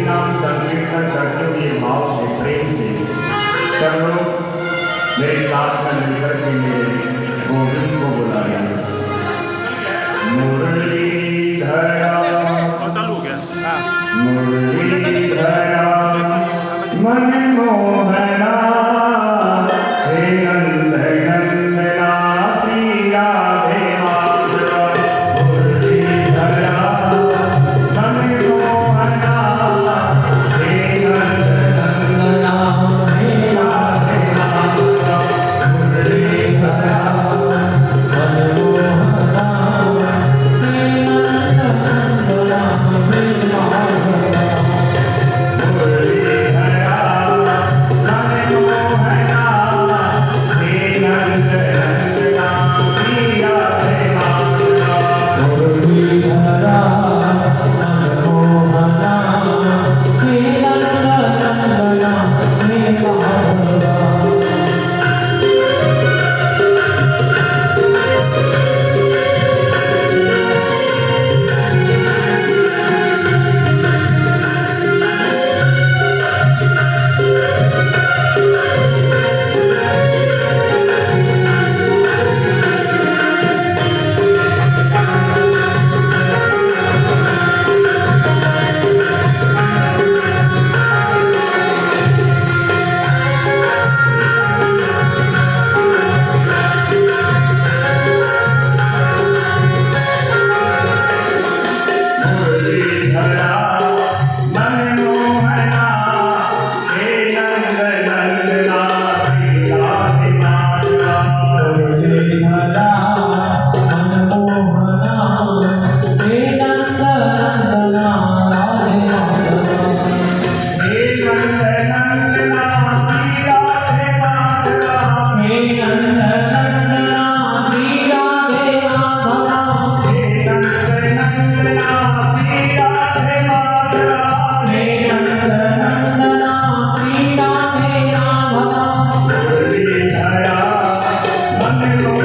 नाम संकीर्तन करते हुए भाव से प्रेम से सब लोग मेरे साथ में मिलकर के मेरे गोविंद को बुलाया। मुरलीधरा मुरलीधरा मनमोहना हे नंद नंदना श्री राधे माधवा। मुरलीधरा मनमोहना हे नंद नंदना श्री राधे माधवा। मुरलीधरा मनमोहना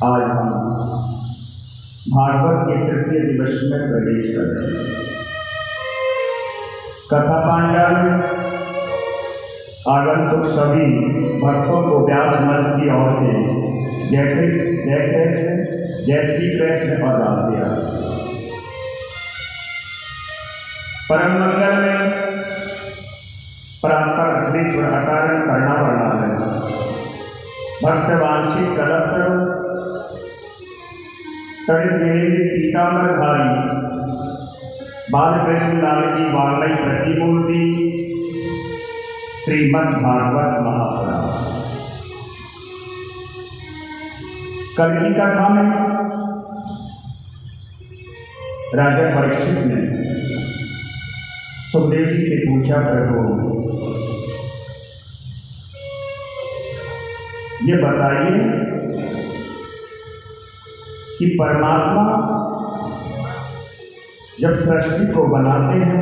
आज हम भागवत के तृतीय दिवस में प्रवेश कर रहे हैं। कथा पांडव आगंतुक सभी भक्तों को व्यास मंच की ओर से जय श्री कृष्ण और राधे राधे। परम मंगल में प्रातः अग्निश्वर अकारण करना पड़ना है। भक्त वांछित कलप करो तड़ित मेरे पीताम्बरधारी बालकृष्ण लाल की वाल्मीकि प्रतिमूर्ति श्रीमद् भागवत महापुराण। कल की कथा में राजा परीक्षित ने सुखदेव जी से पूछा, प्रभु ये बताइए कि परमात्मा जब सृष्टि को बनाते हैं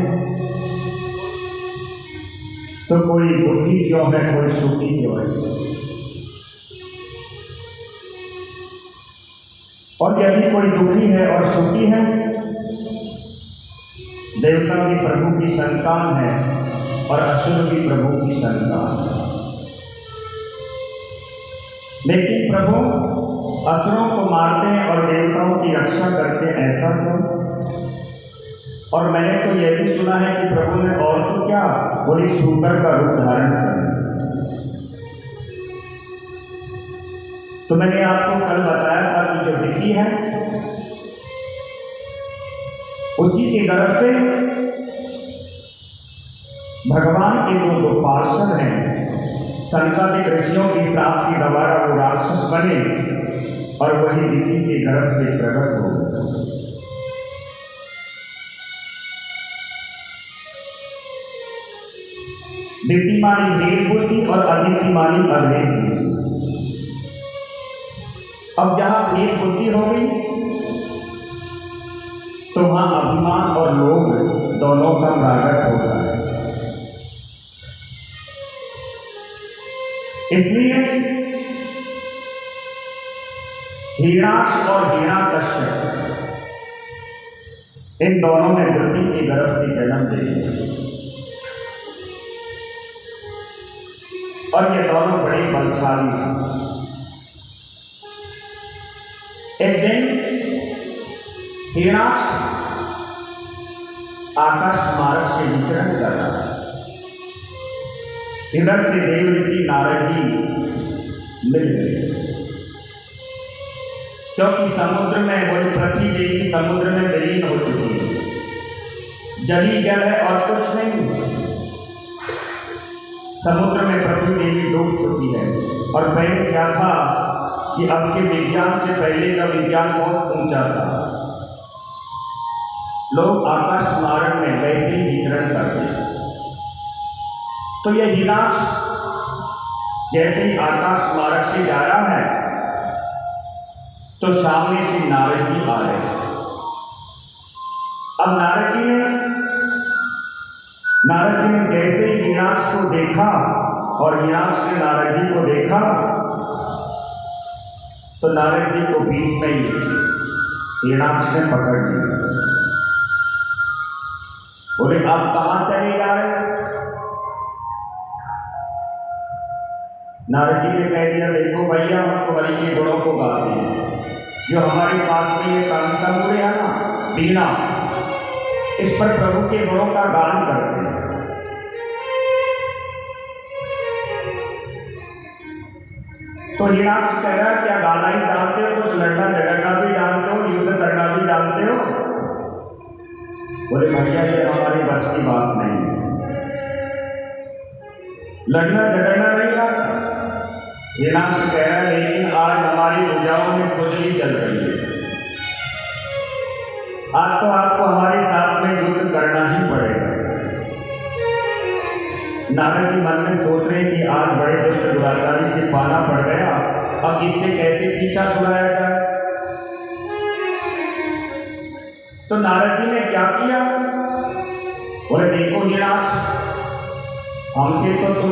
तो कोई दुखी क्यों है, कोई सुखी क्यों है? और यदि कोई दुखी है और सुखी है, देवता भी प्रभु की संतान है और असुर भी प्रभु की संतान है। लेकिन प्रभु असुरों को मारते हैं और देवताओं की रक्षा करते हैं, ऐसा क्यों? और मैंने तो यह भी सुना है कि प्रभु ने और तो क्या, बोली सूकर का रूप धारण कर। तो मैंने आपको कल बताया था कि जो विधि है उसी की तरफ से भगवान के दो पार्षद हैं, संतादिक ऋषियों की श्राप के द्वारा वो राक्षस बने और वही विधि की तरफ से प्रकट हो। दिति मानी भेद बुद्धि और अदिति मानी अभेद बुद्धि। अब जहां भेद बुद्धि हो गई तो वहां अभिमान और लोभ दोनों का प्रागट होता है। इसलिए हिरण्याक्ष और हिरण्यकश्यप इन दोनों ने वृद्धि की गर्भ से जन्म लिया और ये दोनों बड़े बलशाली हैं। एक दिन हिरण्याक्ष आकाश मार्ग से विचरण कर रहा है। इधर से देव ऋषि नारद जी मिल गए, क्योंकि समुद्र में वही पृथ्वी देवी समुद्र में विलीन हो चुकी है, जली जल है और कुछ नहीं। समुद्र में पृथ्वी देवी डूब चुकी है और पहले क्या था कि अब के विज्ञान से पहले का विज्ञान बहुत ऊंचा था। लोग आकाश मार्ग में वैसे ही विचरण करते हैं। तो यह हिरण्याक्ष जैसे ही आकाश मार्ग से जा रहा है तो सामने से नारद जी आ रहे हैं। अब नारद जी ने जैसे ही हिरण्याक्ष को देखा और हिरण्याक्ष ने नारद जी को देखा तो नारद जी को बीच में ही हिरण्याक्ष ने पकड़ लिया। बोले, आप कहां चले जा रहे हैं? नारद जी ने कह दिया, देखो भैया, हम तो हरि के गुणों को गाते हैं। जो हमारे पास में ये कांता मुड़े है ना, वीणा, इस पर प्रभु के गुणों का गान करते हैं। तो हिरणाक्ष कह रहा है क्या गाना ही जानते हो, कुछ लड़ना झगड़ना भी जानते हो, युद्ध करना भी जानते हो? बोले भैया ये हमारी बस की बात नहीं है, लड़ना झगड़ना नहीं आता। हिरणाक्ष कह रहा है लेकिन आज हमारी भुजाओं में खुजली चल रही है, आज तो आपको हमारे साथ में युद्ध करना ही पड़ेगा। नारद जी मन में सोच रहे कि आज बड़े दुष्ट दुराचारी से पाना पड़ गया, अब इससे कैसे पीछा छुड़ाया जाए। तो नारद जी ने क्या किया? बोले देखो हिरणाक्ष, हमसे तो तुम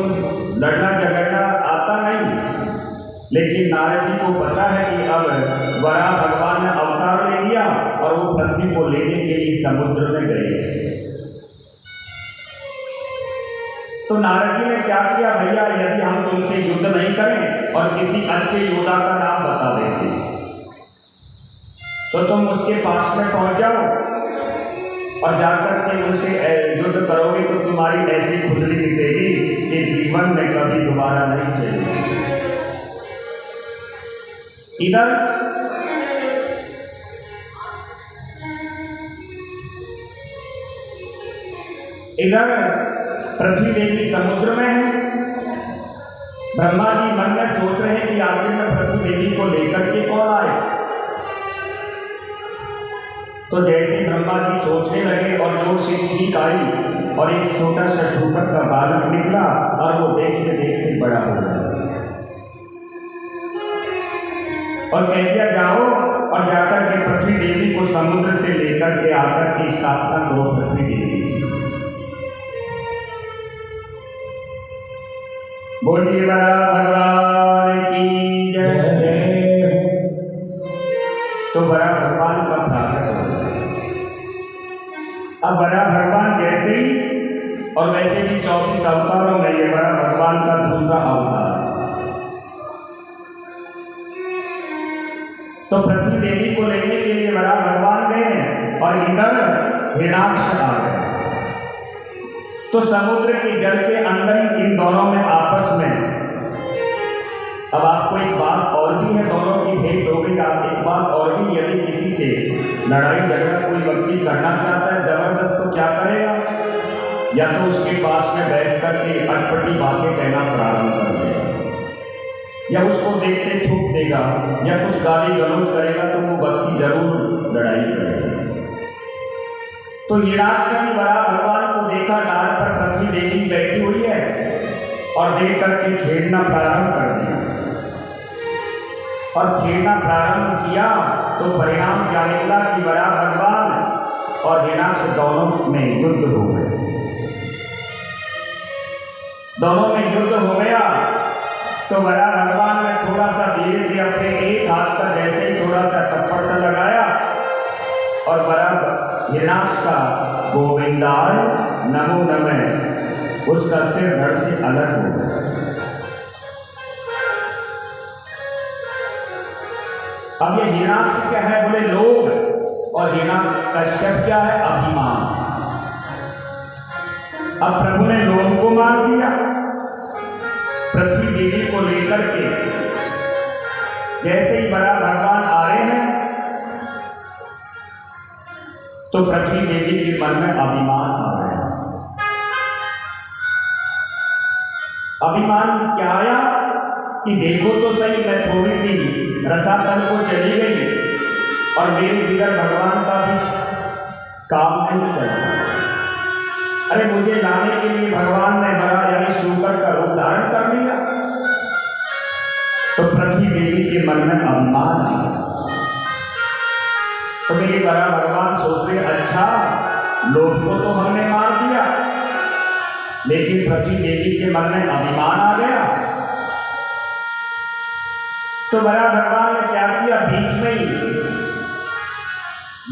लड़ना झगड़ना आता नहीं, लेकिन नारद जी को पता है कि अब वराह भगवान ने अवतार ले लिया और वो पृथ्वी को लेने के लिए समुद्र में गए। तो नारद जी ने क्या किया? भैया यदि हम तुमसे युद्ध नहीं करें और किसी अच्छे योद्धा का नाम बता देते तो तुम उसके पास में पहुंच जाओ और जाकर से उनसे युद्ध करोगे तो तुम्हारी ऐसी खुजली मिटेगी कि जीवन में कभी दोबारा नहीं चलेगी। इधर पृथ्वी देवी समुद्र में है। ब्रह्मा जी मन में सोच रहे हैं कि आखिर में पृथ्वी देवी को लेकर के कौन आए। तो जैसे ब्रह्मा जी सोचने लगे और जोर से छींक आई और एक छोटा सा शूकर का बालक निकला और वो देखते देखते बड़ा हो गया और कह दिया जाओ और जाकर के पृथ्वी देवी को समुद्र से लेकर के आकर के स्थापना करो पृथ्वी देवी। बोलिए वराह भगवान की जय। तो वराह भगवान का प्रागट हो गया। अब वराह भगवान जैसे ही और वैसे भी 24 अवतारों में ये वराह भगवान का दूसरा अवतार है। तो पृथ्वी देवी को लेने के लिए वराह भगवान गए और इधर हिरणाक्ष आ गए। तो समुद्र के जल के अंदर ही इन दोनों में आपस में, अब आपको एक बात और भी है, दोनों की भेंट हो गई। आप एक बात और भी, यदि किसी से लड़ाई झगड़ा कोई व्यक्ति करना चाहता है जबरदस्त तो क्या करेगा? या तो उसके पास में बैठ करके अटपटी बातें कहना प्रारंभ कर देगा, या उसको देखते थूक देगा, या कुछ गाली गलौज करेगा, तो वो व्यक्ति जरूर लड़ाई करेगा। तो हिरणाक्ष ने वराह भगवान को देखा, डाल पर पृथ्वी देवी बैठी हुई है और देख करके छेड़ना प्रारंभ कर दिया। और छेड़ना प्रारंभ किया तो परिणाम क्या निकला कि वराह भगवान और हिरणाक्ष दोनों में युद्ध हो गए। दोनों में युद्ध हो गया तो वराह भगवान ने थोड़ा सा धीरे से अपने एक हाथ का जैसे ही थोड़ा सा थप्पड़ सा लगाया और वराह हिरणाक्ष का गोविंदाय नमो नमः उसका सिर धड़ से अलग हो गया। अब ये हिरणाक्ष क्या है? बोले लोभ, और हिरण्यकश्यप क्या है? अभिमान। अब प्रभु ने लोभ को मार दिया, पृथ्वी देवी को लेकर के जैसे ही वराह भगवान आ रहे हैं तो पृथ्वी देवी के मन में अभिमान आ रहा है। अभिमान क्या आया कि देखो तो सही, मैं थोड़ी सी रसातल को चली गई और मेरे बिगड़ भगवान का भी काम नहीं चला। अरे मुझे लाने के लिए भगवान ने बड़ा यानी शूकर का रूप धारण कर लिया। तो पृथ्वी देवी के मन में अभिमान आया। तो मेरे वराह भगवान सोच रहे अच्छा लोभ को तो हमने मार दिया, लेकिन पृथ्वी देवी के मन में अभिमान आ गया। तो वराह भगवान ने क्या किया? बीच में ही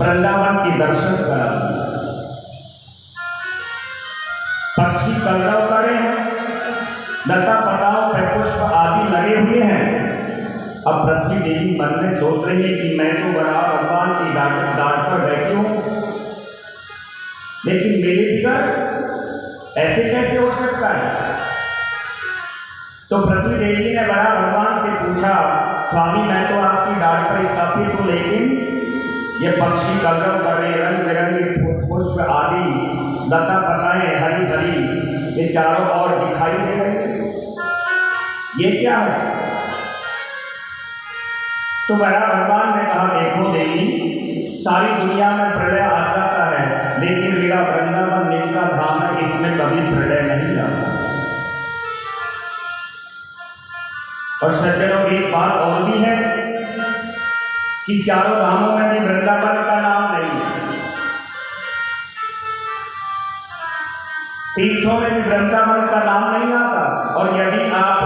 वृंदावन के दर्शन करा दिए। पक्षी कलरव करे हैं, लता पताओं पे पुष्प आदि लगे हुए हैं। अब पृथ्वी देवी मन में सोच रही है कि मैं तो वराह भगवान की डांट पर बैठी हूं लेकिन मेरे बिगड़ ऐसे कैसे हो सकता है? तो पृथ्वी देवी ने बड़ा भगवान से पूछा, स्वामी मैं तो आपकी डांट पर स्थापित हूँ, लेकिन ये पक्षी कलरव कर रहे, रंग बिरंगे पुष्प आदि लता पताएं हरी हरी ये चारों ओर दिखाई दे रही, ये क्या है? तो बड़ा भगवान ने कहा, देखो देवी, सारी दुनिया में प्रलय आ जाता है, लेकिन मेरा वृंदावन नित्य धाम है, इसमें कभी प्रलय नहीं आता। और सज्जनों एक बात और भी है कि चारों धामों में भी वृंदावन का नाम नहीं है, तीर्थों में भी वृंदावन का नाम नहीं आता। और यदि आप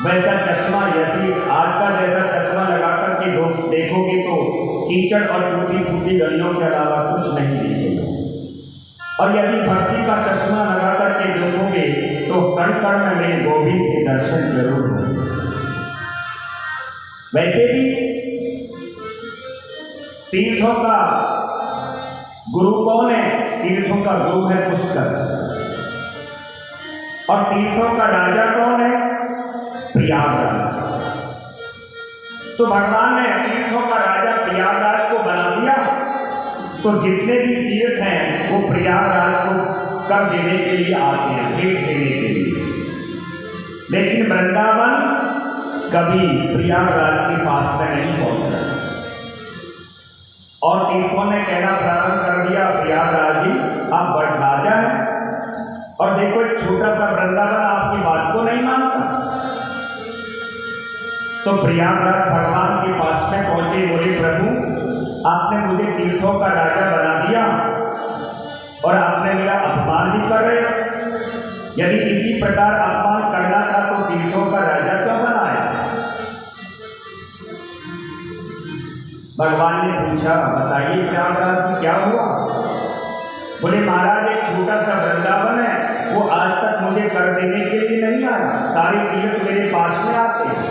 वैसा चश्मा जैसी आज का जैसा चश्मा लगाकर के देखोगे तो कीचड़ और टूटी फूटी गलियों के अलावा कुछ नहीं दिखेगा। और यदि भक्ति का चश्मा लगा करके देखोगे तो कण कण में मेरे गोविंद के दर्शन जरूर होंगे। वैसे भी तीर्थों का गुरु कौन है? तीर्थों का गुरु है पुष्कर। और तीर्थों का राजा कौन है? प्रयागराज। तो भगवान ने तीर्थों का राजा प्रयागराज को बना दिया, तो जितने भी तीर्थ हैं वो प्रयागराज को कर देने के लिए आते हैं, भेंट देने के लिए। लेकिन वृंदावन कभी प्रयागराज के पास में नहीं पहुंचा। और तीर्थों ने कहना प्रारंभ कर दिया, प्रयागराज जी आप बड़ राजा हैं, और देखो एक छोटा सा वृंदावन आपकी बात को नहीं मानता। तो प्रयागराज भगवान के पास में पहुंचे, बोले प्रभु आपने मुझे तीर्थों का राजा बना दिया और आपने मेरा अपमान भी कर रहे हो। यदि इसी प्रकार अपमान करना था तो तीर्थों का राजा क्यों बनाया? भगवान ने पूछा, बताइए प्रयागराज की क्या हुआ? बोले महाराज एक छोटा सा वृंदावन है, वो आज तक मुझे कर देने के लिए नहीं आया, सारे तीर्थ मेरे पास में आते हैं।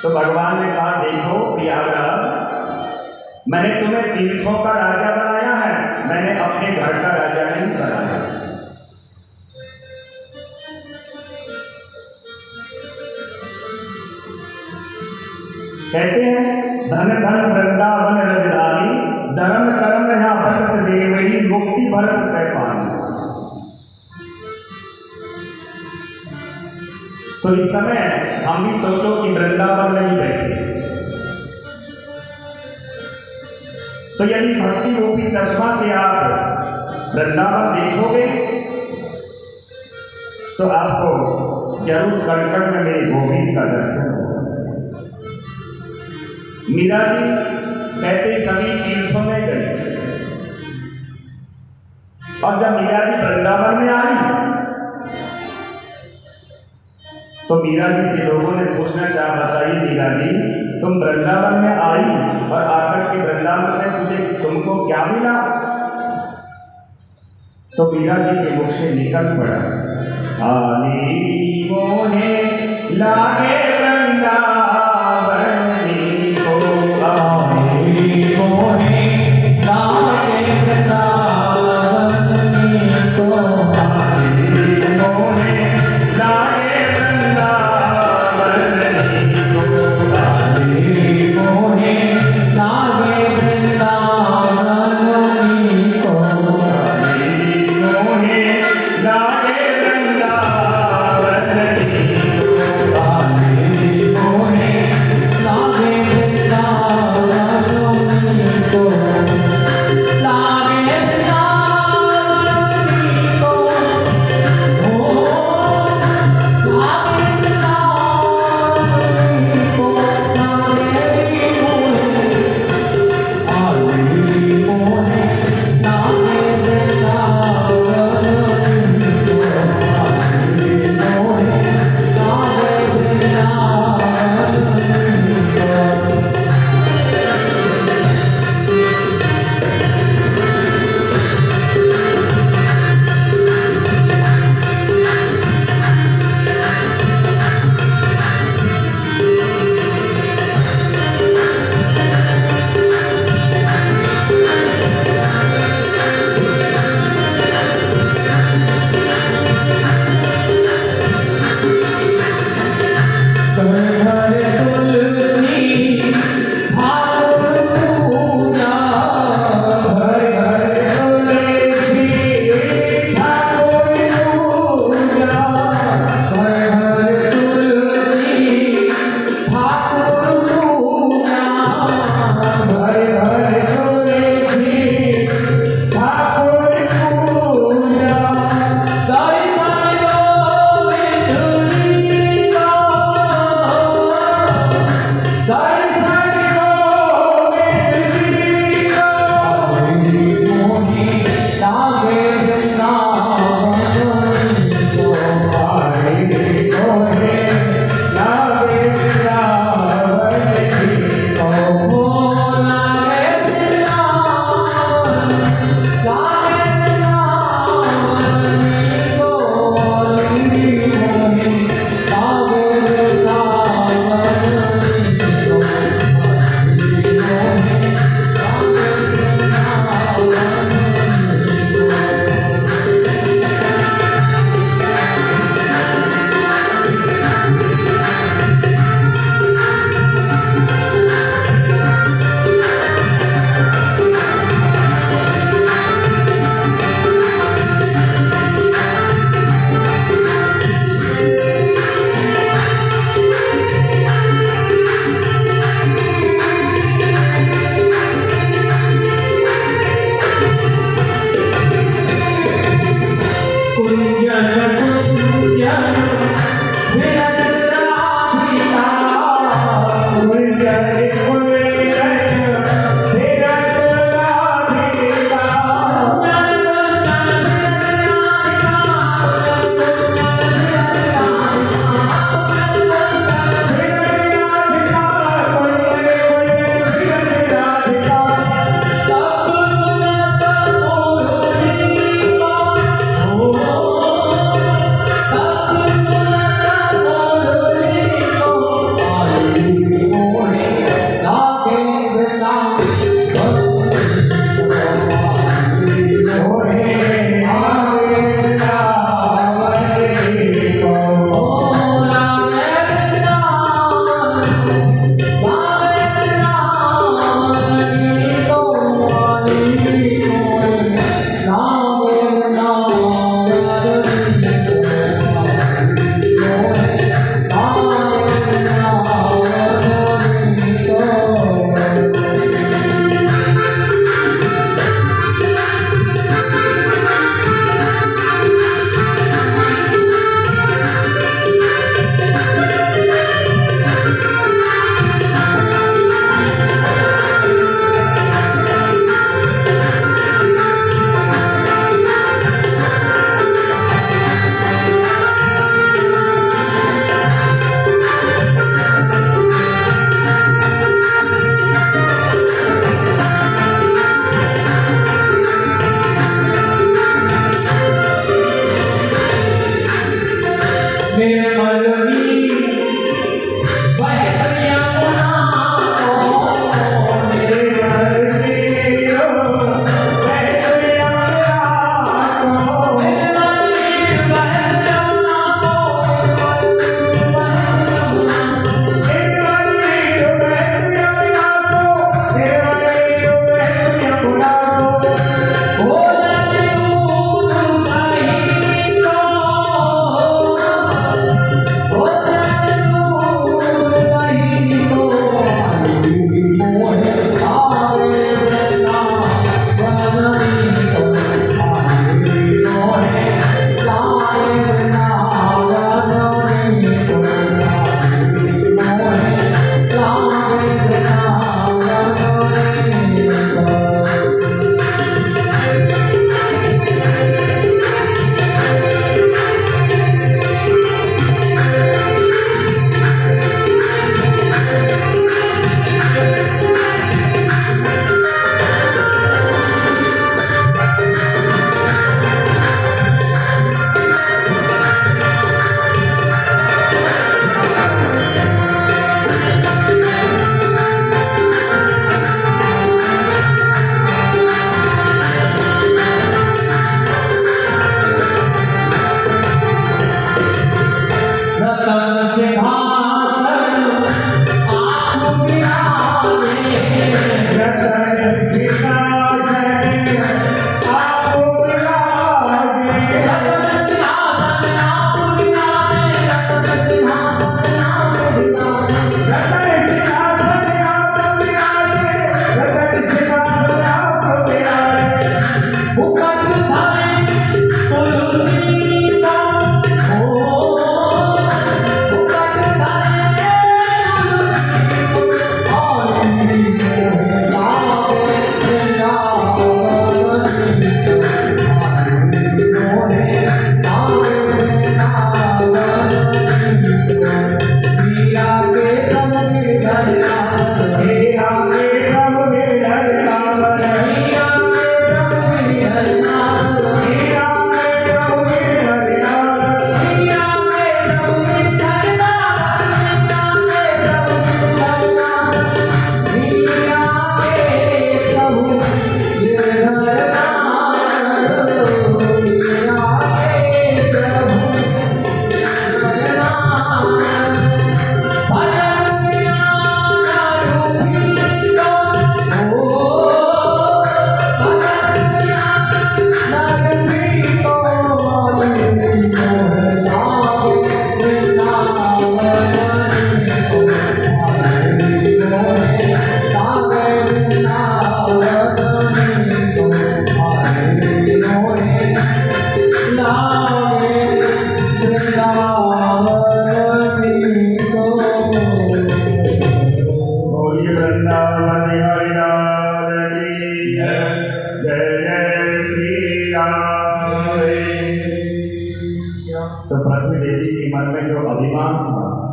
तो भगवान ने कहा, देखो प्रयागराज मैंने तुम्हें तीर्थों का राजा बनाया है, मैंने अपने घर का राजा नहीं बनाया। कहते हैं धन धन वृंदावन रजधानी, धर्म कर्म यहाँ भक्त देवही, मुक्ति भरत कह पानी। तो इस समय हम भी सोचो कि वृंदावन में ही बैठे, तो यदि भक्ति रूपी चश्मा से आप वृंदावन देखोगे तो आपको जरूर कण में मेरे गोविंद का दर्शन होगा। मीरा जी कहते सभी तीर्थों में गए, और जब मीरा जी वृंदावन में आई तो मीरा जी से लोगों ने पूछना चाहा, बताइए मीरा जी तुम वृंदावन में आई और आकर के वृंदावन में तुमको क्या मिला? तो मीरा जी के मुख से निकल पड़ा, आली मोहे लागे वृंदावन को, आली मोहे लागे वृंदावन को, आली मोहे लागे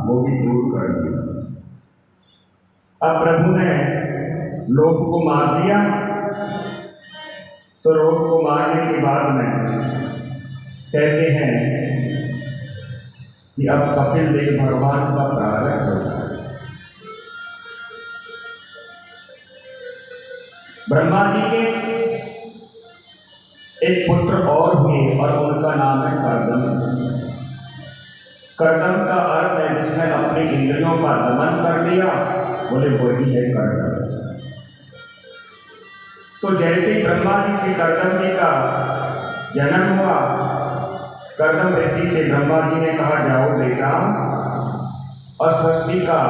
वो भी दूर कर दिया। अब प्रभु ने लोभ को मार दिया, तो लोभ को मारने के बाद में कहते हैं कि अब कपिल देव भगवान का प्रारंभ होता है। ब्रह्मा जी के एक पुत्र और हुए और उनका नाम है कर्दम। कर्दम का अर्थ है जिसने अपनी इंद्रियों का दमन कर लिया, बोले वही है कर्दम। तो जैसे ब्रह्मा जी से कर्दम जी का जन्म हुआ, कर्दम ऋषि से ब्रह्मा जी ने कहा जाओ बेटा और सृष्टि का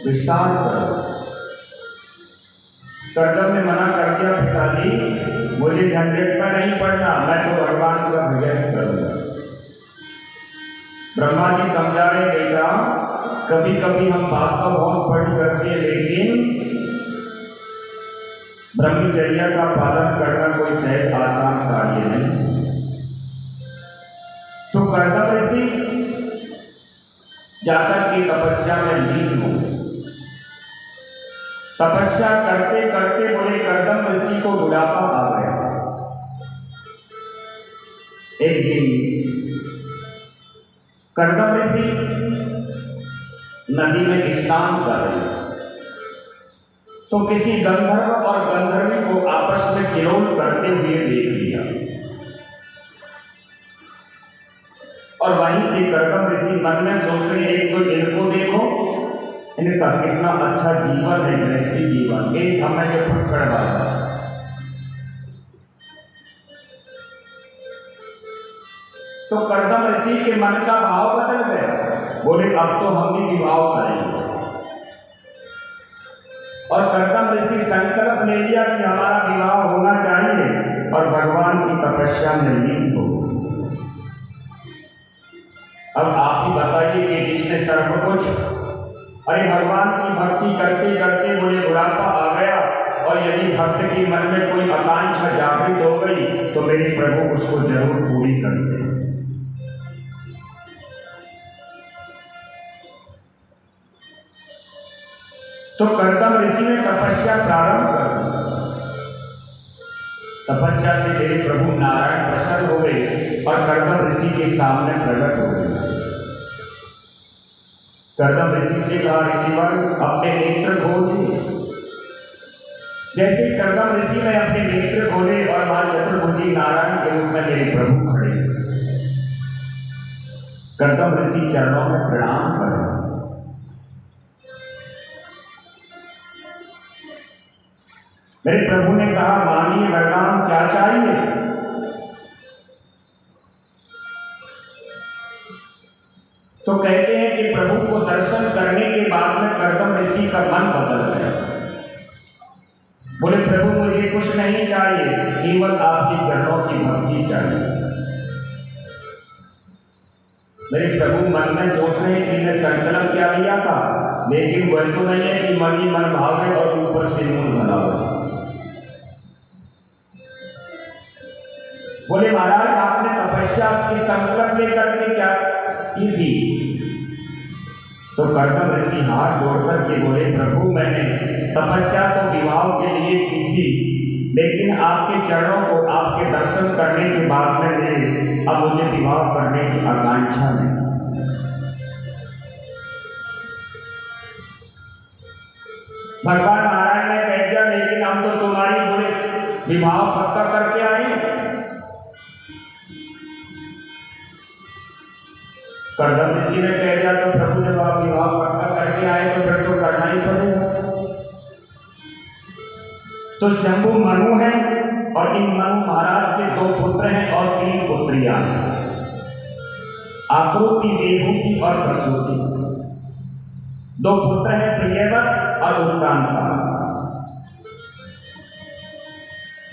विस्तार करो। कर्दम ने मना कर दिया, पिताजी मुझे झंझट में नहीं पड़ना, मैं तो भगवान का भजन करूंगा। ब्रह्मा जी समझा रहे बेटा कभी कभी हम बात का बहुत बड़ी करते हैं, लेकिन ब्रह्मचर्या का पालन करना कोई सहज आसान कार्य नहीं। तो कर्दम ऋषि जाकर के तपस्या में लीन हो। तपस्या करते करते बोले कर्दम ऋषि को बुढ़ापा आ गया। एक दिन कर्दम ऋषि नदी में स्नान कर रहे, तो किसी गंधर्व और गंधर्वी को आपस में किलोल करते हुए देख लिया और वहीं से कर्दम ऋषि मन में सोच रहे एक तो इनको देखो, इनका कितना अच्छा जीवन है, गृहस्थी जीवन, एक हमें जो फटकड़ वाला। तो कर्दम ऋषि के मन का भाव बदल गया, बोले अब तो हम भी विवाह करेंगे। और कर्दम ऋषि संकल्प ले लिया कि हमारा विवाह होना चाहिए और भगवान की तपस्या में लीन हो। अब आप ही बताइए कि किसने सर्व कुछ, अरे भगवान की भक्ति करते करते मुझे बुढ़ापा आ गया और यदि भक्त के मन में कोई आकांक्षा जागृत हो गई तो मेरे प्रभु उसको जरूर पूरी करते हैं। तो कर्दम ऋषि ने तपस्या प्रारंभ कर दी। तपस्या से मेरे प्रभु नारायण प्रसन्न हो गए और कर्दम ऋषि के सामने प्रकट हो गए। कर्दम ऋषि से कहा ऋषिवर अपने नेत्र खोल दिए। जैसे कर्दम ऋषि ने अपने नेत्र खोले और वहां चतुर्भुजी नारायण के रूप में मेरे प्रभु खड़े। कर्दम ऋषि चरणों में प्रणाम कर मेरे प्रभु ने कहा मानिए वरदान क्या चाहिए। तो कहते हैं कि प्रभु को दर्शन करने के बाद में कर्दम ऋषि का मन बदल गया। बोले प्रभु मुझे कुछ नहीं चाहिए, केवल आपके चरणों की भक्ति चाहिए। मेरे प्रभु मन में सोच रहे हैं कि मैं संकल्प क्या लिया था, लेकिन वह तो नहीं है कि मन ही मन भावे और ऊपर से मुंह बनावे। बोले महाराज आपने तपस्या की संकल्प लेकर के क्या की थी। तो कर्दम ऋषि हाथ जोड़कर के बोले प्रभु मैंने तपस्या तो विवाह के लिए की थी, लेकिन आपके चरणों को आपके दर्शन करने के बाद में अब मुझे विवाह करने की आकांक्षा नहीं। भगवान नारायण ने कह दिया लेकिन हम तो तुम्हारी बोले विवाह पक्का करके आए। कर्दम ऋषि ने कह दिया तो प्रभु जब आप विवाह पक्का करके आए तो फिर तो करना ही पड़ेगा। तो शंभु मनु है और इन मनु महाराज के 2 पुत्र हैं और 3 पुत्रियां हैं, आकृति, देवहूति और प्रसूति। 2 पुत्र हैं प्रियव्रत और उत्तानपाद।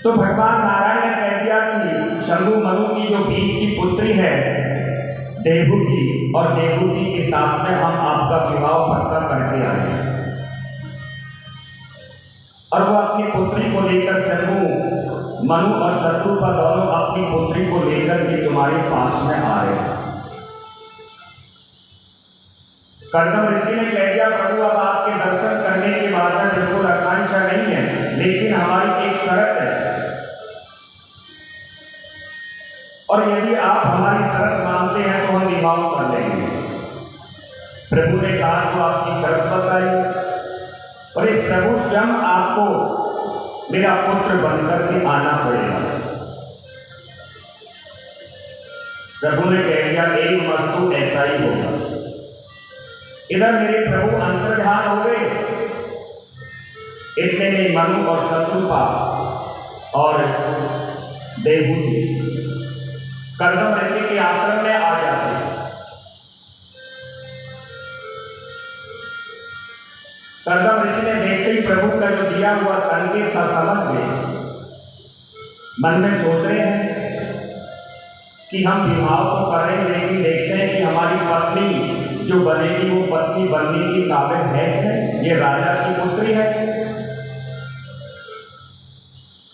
तो भगवान नारायण ने कह दिया कि शंभु मनु की जो बीच की पुत्री है देवहूति, और देवहूति के साथ में हम आपका विवाह पक्का करके आए। और वो अपनी पुत्री को लेकर शंभु मनु और शत्रुपा दोनों अपनी पुत्री को लेकर के तुम्हारे पास में आ रहे हैं। कर्दम ऋषि ने कह दिया, प्रभु अब आपके दर्शन करने के बाद में बिल्कुल आकांक्षा नहीं है, लेकिन हमारी एक शर्त है, और यदि आप हमारी शर्त मानते हैं तो हम विवाह कर लेंगे। प्रभु ने कहा, तो आपकी शर्त बताइए। और ये प्रभु स्वयं आपको मेरा पुत्र बनकर के आना पड़ेगा। प्रभु ने कह दिया, एक वस्तु ऐसा ही होगा। इधर मेरे प्रभु अंतर्ध्यान हो गए। इतने में मनु और शत्रुपा और देवहूति कर्दम ऋषि के आश्रम में आ जाते हैं। कर्दम ऋषि ने देखते ही प्रभु का जो दिया हुआ संकेत था समझ गए। मन में सोच रहे हैं कि हम विवाह तो कर रहे हैं, लेकिन देखते हैं कि हमारी पत्नी जो बनेगी वो पत्नी बनने की काबिल है, ये राजा की पुत्री है,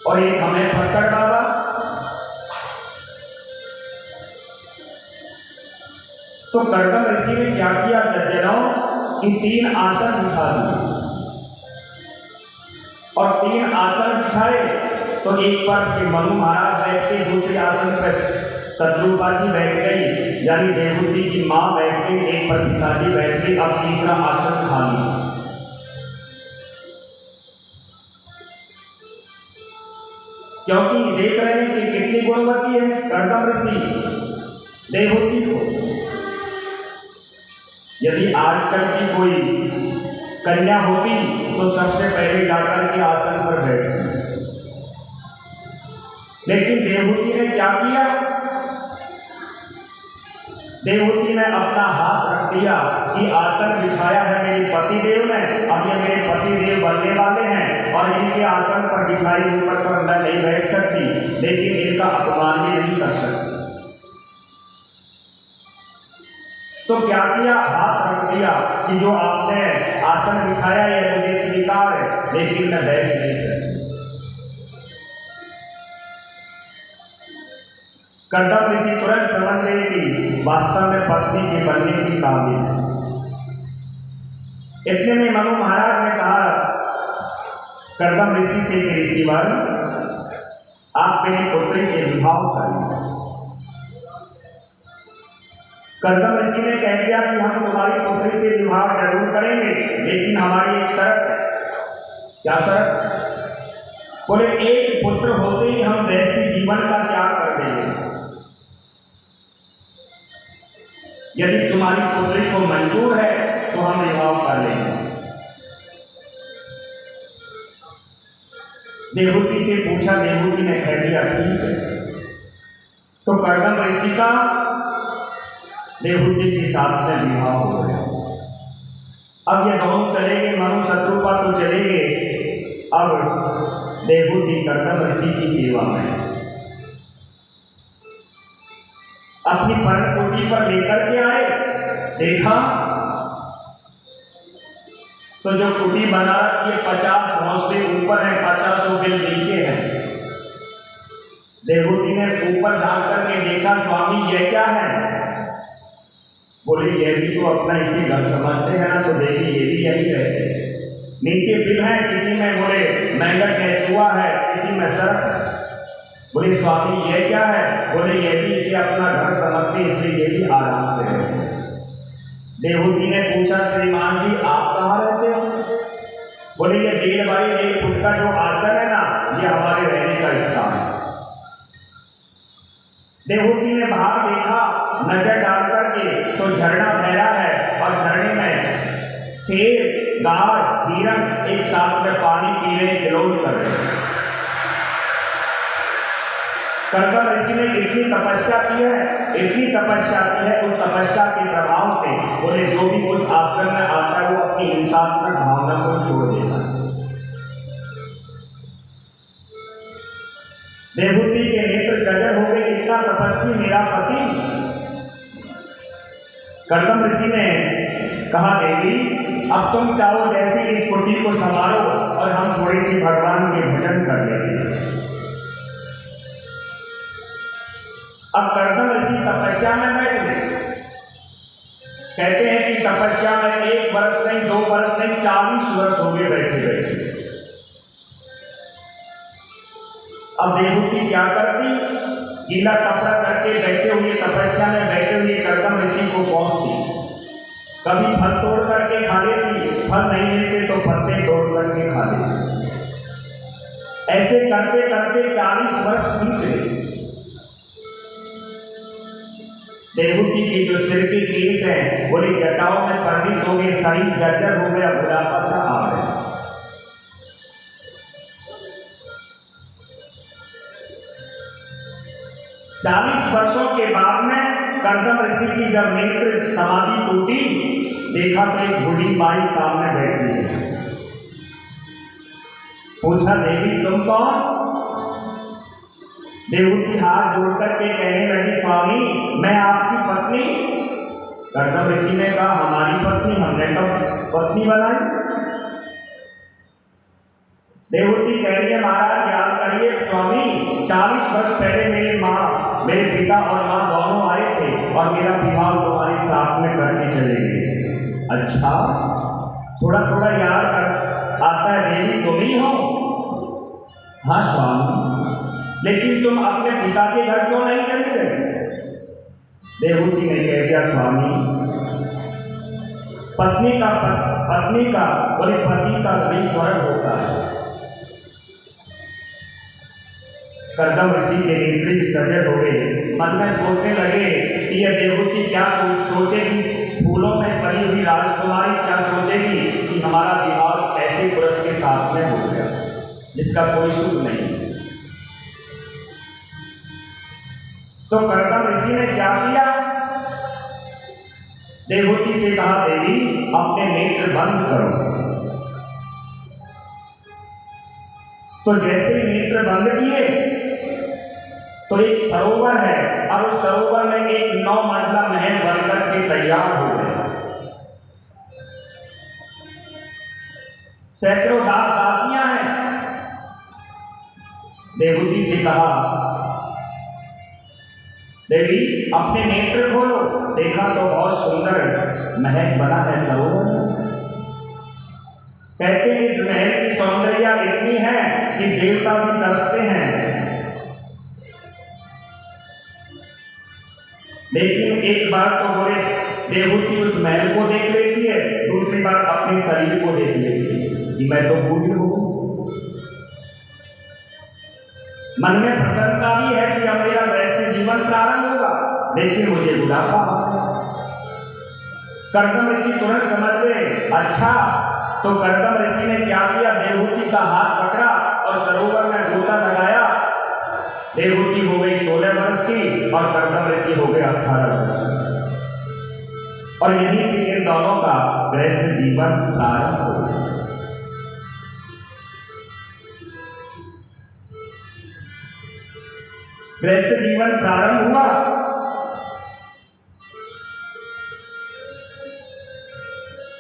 और एक हमें पकड़ डाला। तो कर्दम ऋषि ने क्या किया सज्जनों कि 3 आसन बिछा दिए, और 3 आसन बिछाए तो एक पर मनु महाराज बैठ के, दूसरे आसन पर शत्रुपा जी बैठ गई, यानी देवहूति की मां बैठ गई, एक पर पिताजी बैठ गई, अब तीसरा आसन खाली। क्योंकि देख रहे हैं कि कितनी गुणवती है कर्दम ऋषि देवहूति को। यदि आजकल की कोई कन्या होती तो सबसे पहले जाकर के आसन पर बैठती, लेकिन देवहूति ने क्या किया? देवहूति ने अपना हाथ रख दिया कि आसन बिछाया है मेरे पतिदेव ने, अब ये मेरे पतिदेव बनने वाले हैं और इनके आसन पर बिछाई ऊपर पर मैं नहीं बैठ सकती, लेकिन इनका अपमान भी नहीं कर सकती। तो क्या किया? हाथ रख दिया कि जो आपने आसन बिछाया है मुझे स्वीकार है, लेकिन मैं बैठ नहीं सकती। कर्दम ऋषि तुरंत समझ गए कि वास्तव में पत्नी के बनने की काबिल है। इतने में मनु महाराज ने कहा कर्दम ऋषि से कि ऋषिवर, आप मेरी पुत्री से विवाह करें। कर्दम ऋषि ने कह दिया कि हम तुम्हारी पुत्री से विवाह जरूर करेंगे, लेकिन हमारी एक शर्त है। क्या शर्त? बोले, एक पुत्र होते ही हम वैसे जीवन का त्याग कर देंगे। यदि तुम्हारी पुत्री को मंजूर है तो हम विवाह कर लेंगे। देवहूति से पूछा, देवहूति ने कह दिया ठीक है। तो कर्दम ऋषि का देवहूति के साथ में विवाह हो गया। अब ये दोनों चले गए, मनु शत्रुपा तो चले गए, अब देवहूति कर्दम ऋषि की सेवा में अपनी पर्णकुटी पर लेकर के आए। देखा तो जो कुटी बना रखी है 50 हौसले ऊपर है, 50 बिल नीचे है। देवहूति ने ऊपर झांक करके देखा, स्वामी ये क्या है? बोले, ये भी तो अपना इसी घर समझते हैं ना, तो देखिए ये भी यही रहते। नीचे बिल है, किसी में बोले मेंढक है, चूहा है, किसी में सर्प है। बोले, स्वामी ये क्या है? बोले, ये भी इसे अपना घर समझते, इसलिए ये भी आराम से रहते। देवहूति ने पूछा, श्रीमान जी आप कहाँ रहते हो? बोले, ये 1.5 बाई 1 फुट का जो आसन है ना, ये हमारे रहने का स्थान है। देवहूति ने बाहर देखा, नजर डाल करके तो झरना बह रहा है, और झरने में शेर, गाय, हिरण एक साथ में पानी पी रहे, जलोल कर रहे। कर्दम ऋषि ने इतनी तपस्या की है, इतनी तपस्या की है, उस तपस्या के प्रभाव से बोले जो भी उस आश्रम में आता है वो अपनी हिंसात्मक भावना को छोड़ देता है। देवहूति के नेत्र सजल हो गए, इतना तपस्वी मेरा पति। कर्दम ऋषि ने कहा, देवी अब तुम चाहो जैसे इस कुटी को संभालो और हम थोड़ी सी भगवान के भजन कर लेते। अब कर्दम ऋषि तपस्या में बैठ गए। कहते हैं कि तपस्या में 1 वर्ष नहीं, 2 वर्ष नहीं, 40 वर्ष हो गए बैठे बैठे। अब देवहूति क्या करती, गीला कपड़ा करके बैठे हुए तपस्या में बैठे हुए कर्दम ऋषि को पहुंचती। कभी फल तोड़ करके खा लेती, फल नहीं मिलते तो पत्ते तोड़ करके खा लेती। ऐसे करते करते 40 वर्ष बीत गए। देवहूति के जो सिर के केस हैं बोले जटाओं में पंडित हो गए, शरीर जर्जर हो गया, बुढ़ापा सा आ गया। चालीस वर्षों के बाद में कर्दम ऋषि की जब नेत्र समाधि टूटी, देखा तो एक बूढ़ी माई सामने बैठी है। पूछा देवी तुम कौन? देवहूति हाथ जोड़ करके कहने लगी स्वामी मैं आपकी पत्नी। कर्दम ऋषि ने कहा हमारी पत्नी, हमने कब पत्नी बनाई? देवहूति कह रही है महाराज याद करिए स्वामी, 40 वर्ष पहले मेरी माँ, मेरे पिता और माँ दोनों आए थे और मेरा विवाह तुम्हारे साथ में करके चले गए। अच्छा, थोड़ा थोड़ा याद आता है देवी तुम ही हो? हाँ स्वामी, लेकिन तुम अपने पिता के घर क्यों नहीं चले गए? देवहूति ने कह दिया स्वामी, पत्नी का बोले पति का गृह स्वर्ग होता है। कर्दम ऋषि के नेत्री सजग हो गए, मन में सोचने लगे कि यह देवहूति क्या सोचेगी, फूलों में पड़ी हुई राजकुमारी क्या सोचेगी कि हमारा विवाह ऐसे पुरुष के साथ में हो गया जिसका कोई सुख नहीं। तो कर्दम ऋषि ने क्या किया, देवहूति से कहा देवी अपने नेत्र बंद करो। तो जैसे ही नेत्र बंद किए तो एक सरोवर है, और उस सरोवर में एक 9 मंजिला महल बनकर के तैयार हो गया। सैकड़ों दास दासियां हैं। देवहूति से कहा देवी अपने नेत्र खोलो। देखा तो बहुत सुंदर महल बना है सरोवर। कहते हैं इस महल की सौंदर्य इतनी है कि देवता भी तरसते हैं। लेकिन एक बार तो बोले देवहूति उस महल को देख लेती है, दूसरी बार अपने शरीर को देख लेती है कि मैं तो बूढ़ी हूं। मन में प्रसन्नता भी है कि अब मेरा वैसे जीवन प्रारंभ होगा, लेकिन मुझे बुढ़ापा आ गया। कर्दम ऋषि तुरंत समझ गए। अच्छा, तो कर्दम ऋषि ने क्या किया, देवहूति का हाथ पकड़ा और सरोवर में गोता लगाया। देवहूति हो गई 16 वर्ष की और कर्दम ऋषि हो गए 18 वर्ष की। और यहीं से इन दोनों का गृहस्थ जीवन प्रारंभ हो गया। गृहस्थ जीवन प्रारंभ हुआ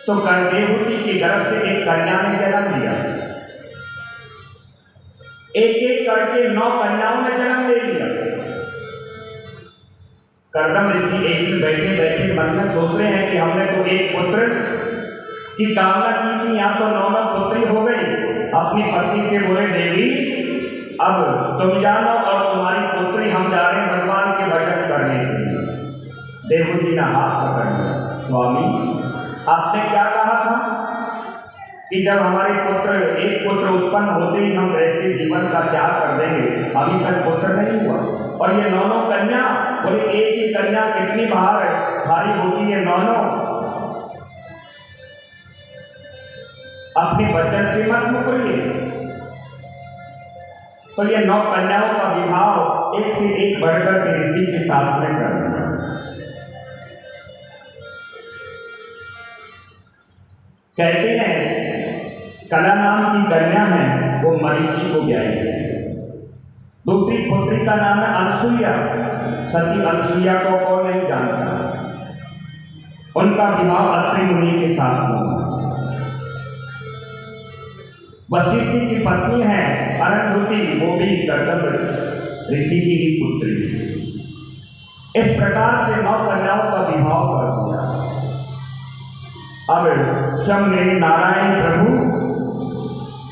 तो देवहूति के गर्भ से एक कन्या ने जन्म लिया। एक एक करके 9 कन्याओं ने जन्म ले लिया। कर्दम ऋषि एक दिन बैठे बैठे मन में सोच रहे हैं कि हमने तो एक पुत्र की कामना की थी, यहाँ तो 9 पुत्री हो गई। अपनी पत्नी से बोले देवी अब तुम जानो और तुम्हारी पुत्री हम जा रहे हैं भगवान के भजन करने के लिए। देवहूति ने हाथ पकड़ लिया। स्वामी आपने क्या कहा था कि जब हमारे एक पुत्र उत्पन्न होते ही हम गृहस्थी जीवन का त्याग कर देंगे। अभी तक पुत्र नहीं हुआ और ये 9 कन्या, बोले एक ही कन्या कितनी भारी होती है। 9 अपने वचन से मत मुकरिए। तो ये 9 कन्याओं का विवाह एक से एक बढ़कर के ऋषि के साथ में कर दिया। कहते हैं कला नाम की कन्या है वो मरीचि को ब्याई। दूसरी पुत्री का नाम है अनसुईया। सती अनसुईया को कौन नहीं जानता। उनका विवाह अत्रि मुनि के साथ हुआ। वशिष्ठ की पत्नी है अरुंधति, वो भी कर्दम ऋषि की ही पुत्री। इस प्रकार से 9 कन्याओं का विवाह कर दिया। स्वयं मेरे नारायण प्रभु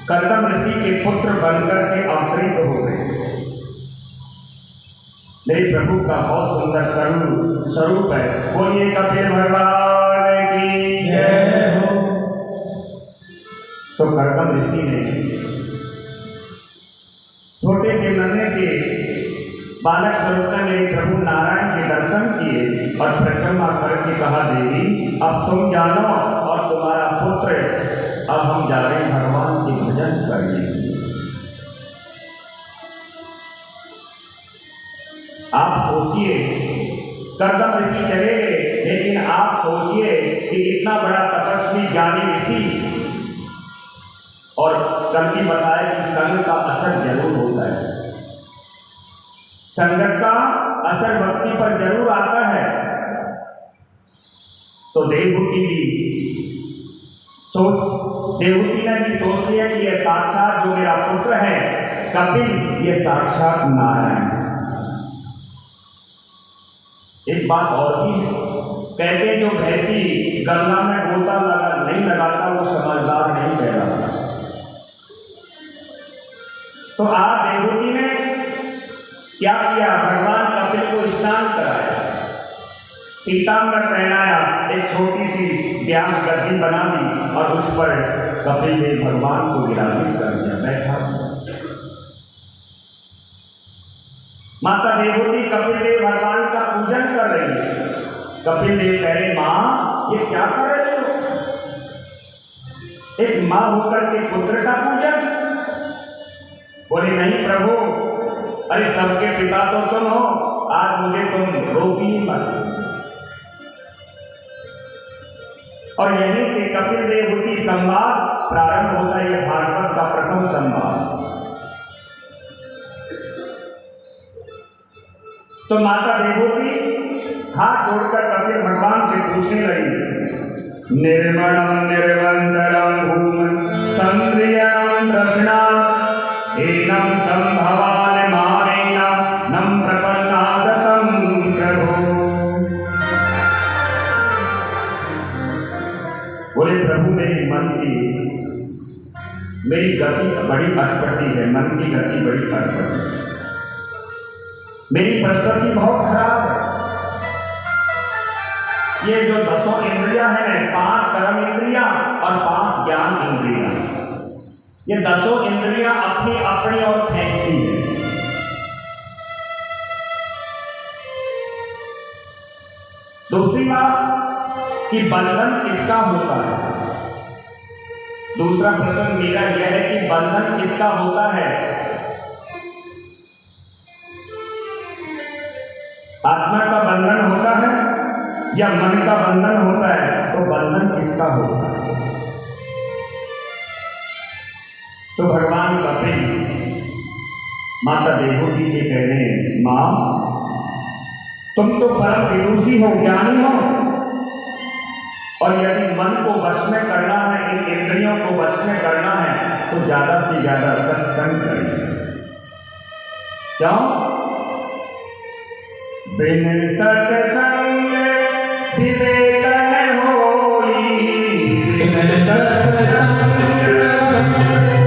कर्दम ऋषि के पुत्र बनकर के अवतरित हो गए। मेरे प्रभु का बहुत सुंदर स्वरूप है। बोलिए कपिल भगवान की जय हो। तो कर्दम ऋषि ने छोटे से नन्हे से बालक स्वरूप में मेरे प्रभु नारायण के दर्शन किए और परिक्रमा करके कहा, देवी अब तुम जानो और तुम्हारा पुत्र, अब हम जा रहे हैं भगवान के भजन करने। आप सोचिए, कर्दम ऋषि चले गए, लेकिन आप सोचिए कि इतना बड़ा तपस्वी ज्ञानी ऋषि, और कल भी बताया कि संग का असर जरूर होता है, संगत का असर भक्ति पर जरूर आता है। तो देवहूति ने भी सोच लिया कि यह साक्षात जो मेरा पुत्र है कपिल, यह साक्षात नारायण है। एक बात और भी है, कहते जो व्यक्ति गंगा में गोता नहीं लगाता वो समझदार नहीं कहलाता। तो आज देवहूति ने क्या किया, भगवान कपिल को स्नान कराया, पीताम्बर पहनाया, एक छोटी सी व्यास गद्दी बना दी और उस पर कपिल ने भगवान को विराजित कर दिया, बैठा। माता देवहूति कपिल देव भगवान का पूजन कर रही है। कपिल देव कह रहे, मां ये क्या कर रहे हो? एक मां होकर के पुत्र का पूजन? बोले नहीं प्रभु, अरे सबके पिता तो तुम हो, आज मुझे तुम रोक ही मत। और यहीं से कपिल देवहूति संवाद प्रारंभ होता है। यह भागवत का प्रथम संवाद। तो माता देवहूति हाथ जोड़कर कपिल भगवान से पूछने लगी, निर्मलम निर्वंदरम भूम संद्रियम कृष्णा एनम संभवान मानेना नम प्रपन्नागतम प्रभु। बोले प्रभु, मेरी गति बड़ी अटपटी है, मन की गति बड़ी अटपटी, मेरी परिस्थिति बहुत खराब है। ये जो 10 इंद्रियां हैं, 5 कर्म इंद्रियां और 5 ज्ञान इंद्रियां, ये 10 इंद्रियां अपनी अपनी ओर खींचती है। दूसरी बात कि बंधन किसका होता है। दूसरा प्रश्न मेरा यह है कि बंधन किसका होता है। आत्मा का बंधन होता है या मन का बंधन होता है? तो बंधन किसका होता है? तो भगवान कपिल माता देवहूति से कह रहे हैं, मां तुम तो परम विदुषी हो, ज्ञानी हो, और यदि मन को वश में करना है, इन इंद्रियों को वश में करना है, तो ज्यादा से ज्यादा सत्संग करिए। क्यों? बिन सत्संग विवेक न होई, बिन सत्संग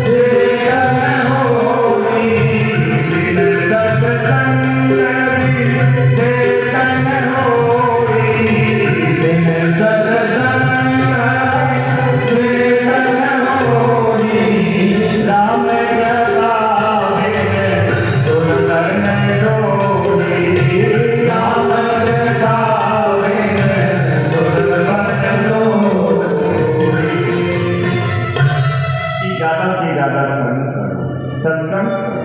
विवेक न होई, बिन सत्संग विवेक न होई, बिन सत्संग विवेक न होई। राम कृपा बिन सुरनर न डोली, राम कृपा बिन सुरनर न डोली। ज्यादा से ज्यादा संग करो, सत्संग करो।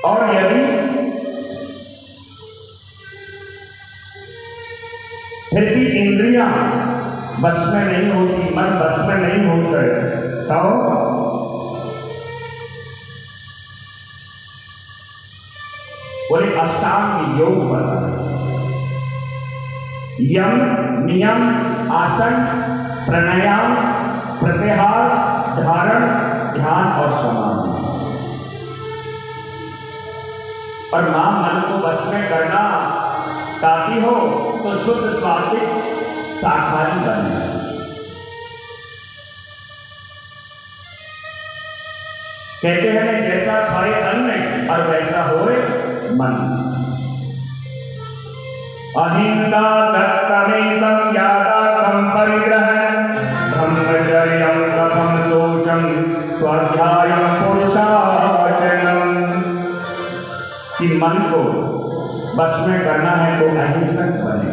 और यदि फिर भी इंद्रियां बस में नहीं होती, मन बस में नहीं होता है, तो बोले अष्टांग योग बता, यम नियम आसन प्राणायाम प्रत्याहार धारण ध्यान और समाधि। और मां मन को बस में करना चाहती हो तो शुद्ध स्वात्विक शाकाहारी बने। कहते हैं जैसा खाए अन्न और वैसा होए मन। अहिंसा सत्यमेशं ज्ञाता कम परिग्रहं ब्रह्मचर्यं तपं शौचं स्वाध्यायं पुरुषार्चनम्। कि मन को बस में करना है तो अहिंसक बने,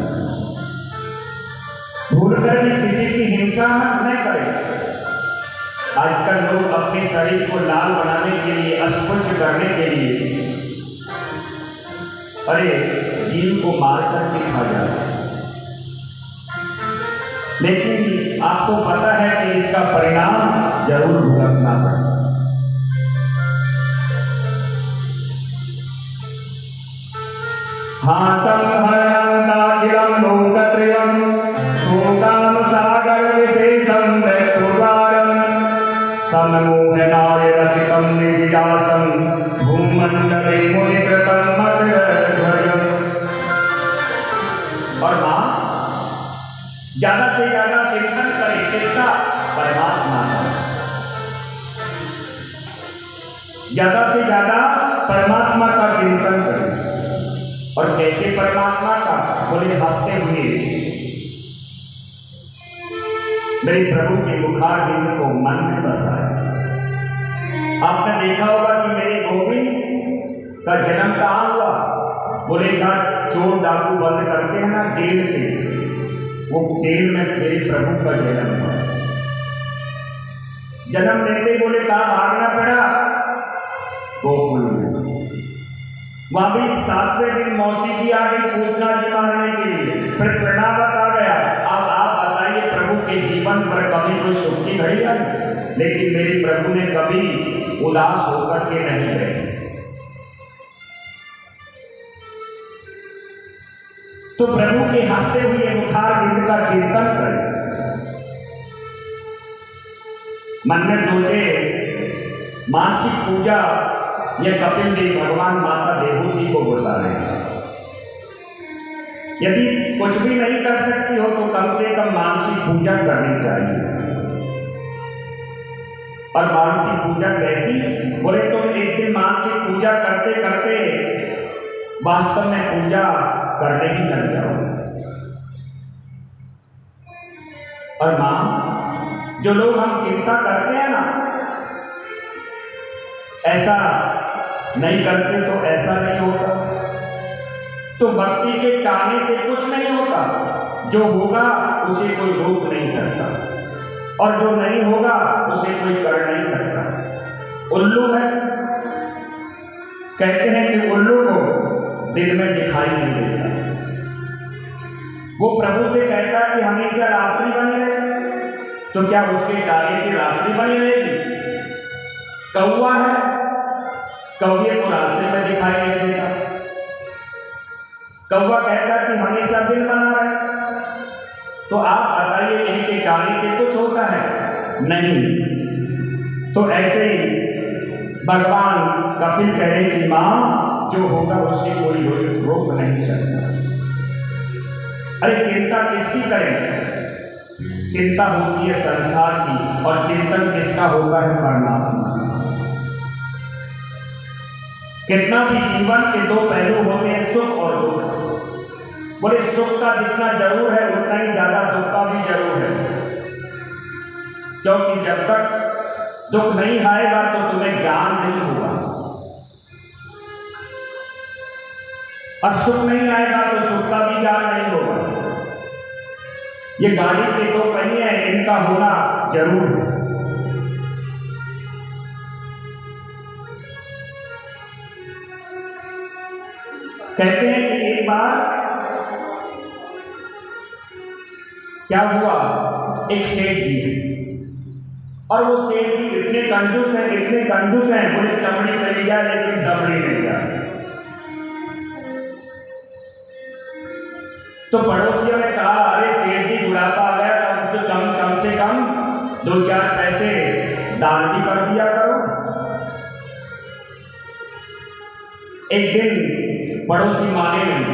भूलकर भी किसी की हिंसा न करें। आजकल लोग अपने शरीर को लाल बनाने के लिए, अस्पष्ट करने के लिए अरे जीव को मारकर के खा जाते हैं। लेकिन आपको पता है कि इसका परिणाम जरूर भुगतना पड़ेगा। हाथम हरंतागिरम लोकत्रयम शोकाम सागर विशेषम वैष्णवारम सममोहनाय रसिकम निजातम भूमंडले मुनिकृतम मदध्वजम। और मां ज्यादा से ज्यादा चिंतन करें किसका? परमात्मा का। ज्यादा से ज्यादा परमात्मा का चिंतन करें। और कैसे परमात्मा का? बोले हंसते हुए मेरे प्रभु के मुखार बिंद को मन में बसाए। आपने देखा होगा कि मेरे गोविंद का जन्म कहाँ हुआ? बोले जहाँ चोर डाकू बंद करते हैं ना जेल में, वो जेल में मेरे प्रभु का जन्म हुआ। जन्म लेते बोले कहाँ भागना पड़ा? गोकुल में। वहां भी 7वें दिन मौसी जी आ गई पूछना जिताने के लिए, फिर प्रणावत आ गया। अब आप बताइए प्रभु के जीवन पर कभी कोई सुख की घड़ी आई? लेकिन मेरे प्रभु ने कभी उदास होकर के नहीं रहे। तो प्रभु के हंसते हुए मुखार बिंद का चिंतन करें। मन में सोचे मानसिक पूजा ये कपिल देव भगवान माता देवहूति को बुला रहे हैं। यदि कुछ भी नहीं कर सकती हो तो कम से कम मानसिक पूजा करनी चाहिए। और मानसिक पूजा कैसी? बोले तुम एक दिन मानसिक पूजा करते करते वास्तव में पूजा करने ही लग जाओ। और मां, जो लोग हम चिंता करते हैं ना, ऐसा नहीं करते तो ऐसा नहीं होता। तो भक्ति के चाहने से कुछ नहीं होता। जो होगा उसे कोई रोक नहीं सकता, और जो नहीं होगा उसे कोई कर नहीं सकता। उल्लू है, कहते हैं कि उल्लू को दिन में दिखाई नहीं देता। वो प्रभु से कहता है कि हमेशा रात्रि बनी रहे, तो क्या उसके चाले से रात्रि बनी रहेगी? कौवा है, कौवे को रात्रि में दिखाई नहीं देता। कौवा कहता कि हमेशा दिन बना रहे, तो आप बताइए इनके चाले से कुछ होता है? नहीं। तो ऐसे ही भगवान कपिल कह रहे कि मां, जो होगा उससे कोई रोक नहीं सकता। अरे चिंता किसकी करें? चिंता होती है संसार की, और चिंतन किसका होता है? परमात्मा। कितना भी जीवन के दो पहलू होते हैं, सुख और दुख। बोले सुख का जितना जरूर है उतना ही ज्यादा दुख का भी जरूर है। क्योंकि जब तक दुख नहीं आएगा तो तुम्हें ज्ञान नहीं होगा, और सुख नहीं आएगा तो सुख का भी ज्ञान नहीं होगा। ये गाड़ी के दो पहिए हैं, इनका होना जरूर है। कहते हैं कि एक बार क्या हुआ, एक सेठ जी है, और वो सेठ जी इतने कंजूस हैं, इतने कंजूस हैं, बोले चमड़ी चली जाए लेकिन दमड़ी नहीं जाए। तो पड़ोसियों ने कहा, अरे सेठ जी बुढ़ापा आ गया, कम से कम 2-4 पैसे दान भी कर दिया करो। एक दिन पड़ोसी माने नहीं,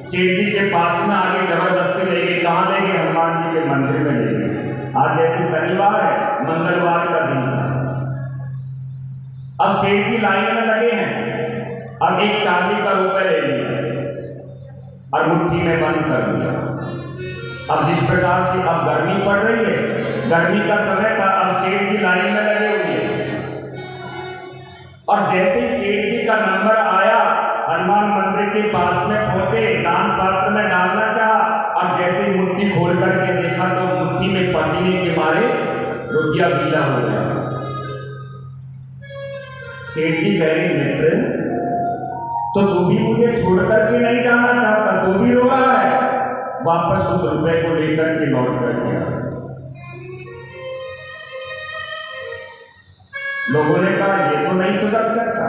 सेठ जी के पास में आगे जबरदस्ती ले गए। कहाँ ले गए? हनुमान जी के मंदिर में ले गए। आज जैसे शनिवार है, मंगलवार का दिन था। अब सेठ जी लाइन में लगे हैं। अब एक चांदी का रुपए ले लिया और मुट्ठी में बंद कर दिया। अब जिस प्रकार से अब गर्मी पड़ रही है, गर्मी का समय था, अब सेठ जी लाइन में लगे हुए और जैसे ही सेठ जी का नंबर आया, हनुमान मंदिर के पास में पहुंचे, दान पात्र में डालना चाहा और जैसे ही मुट्ठी खोल करके देखा तो मुट्ठी में पसीने के मारे रुपया गीला हो गया। सेठ जी कह रहे, मित्र तो तू भी मुझे छोड़ करके नहीं जाना चाहता, तू भी रो रहा है। वापस उस रुपए को लेकर के लौट कर गया। लोगों ने कहा ये तो नहीं सुधर सकता।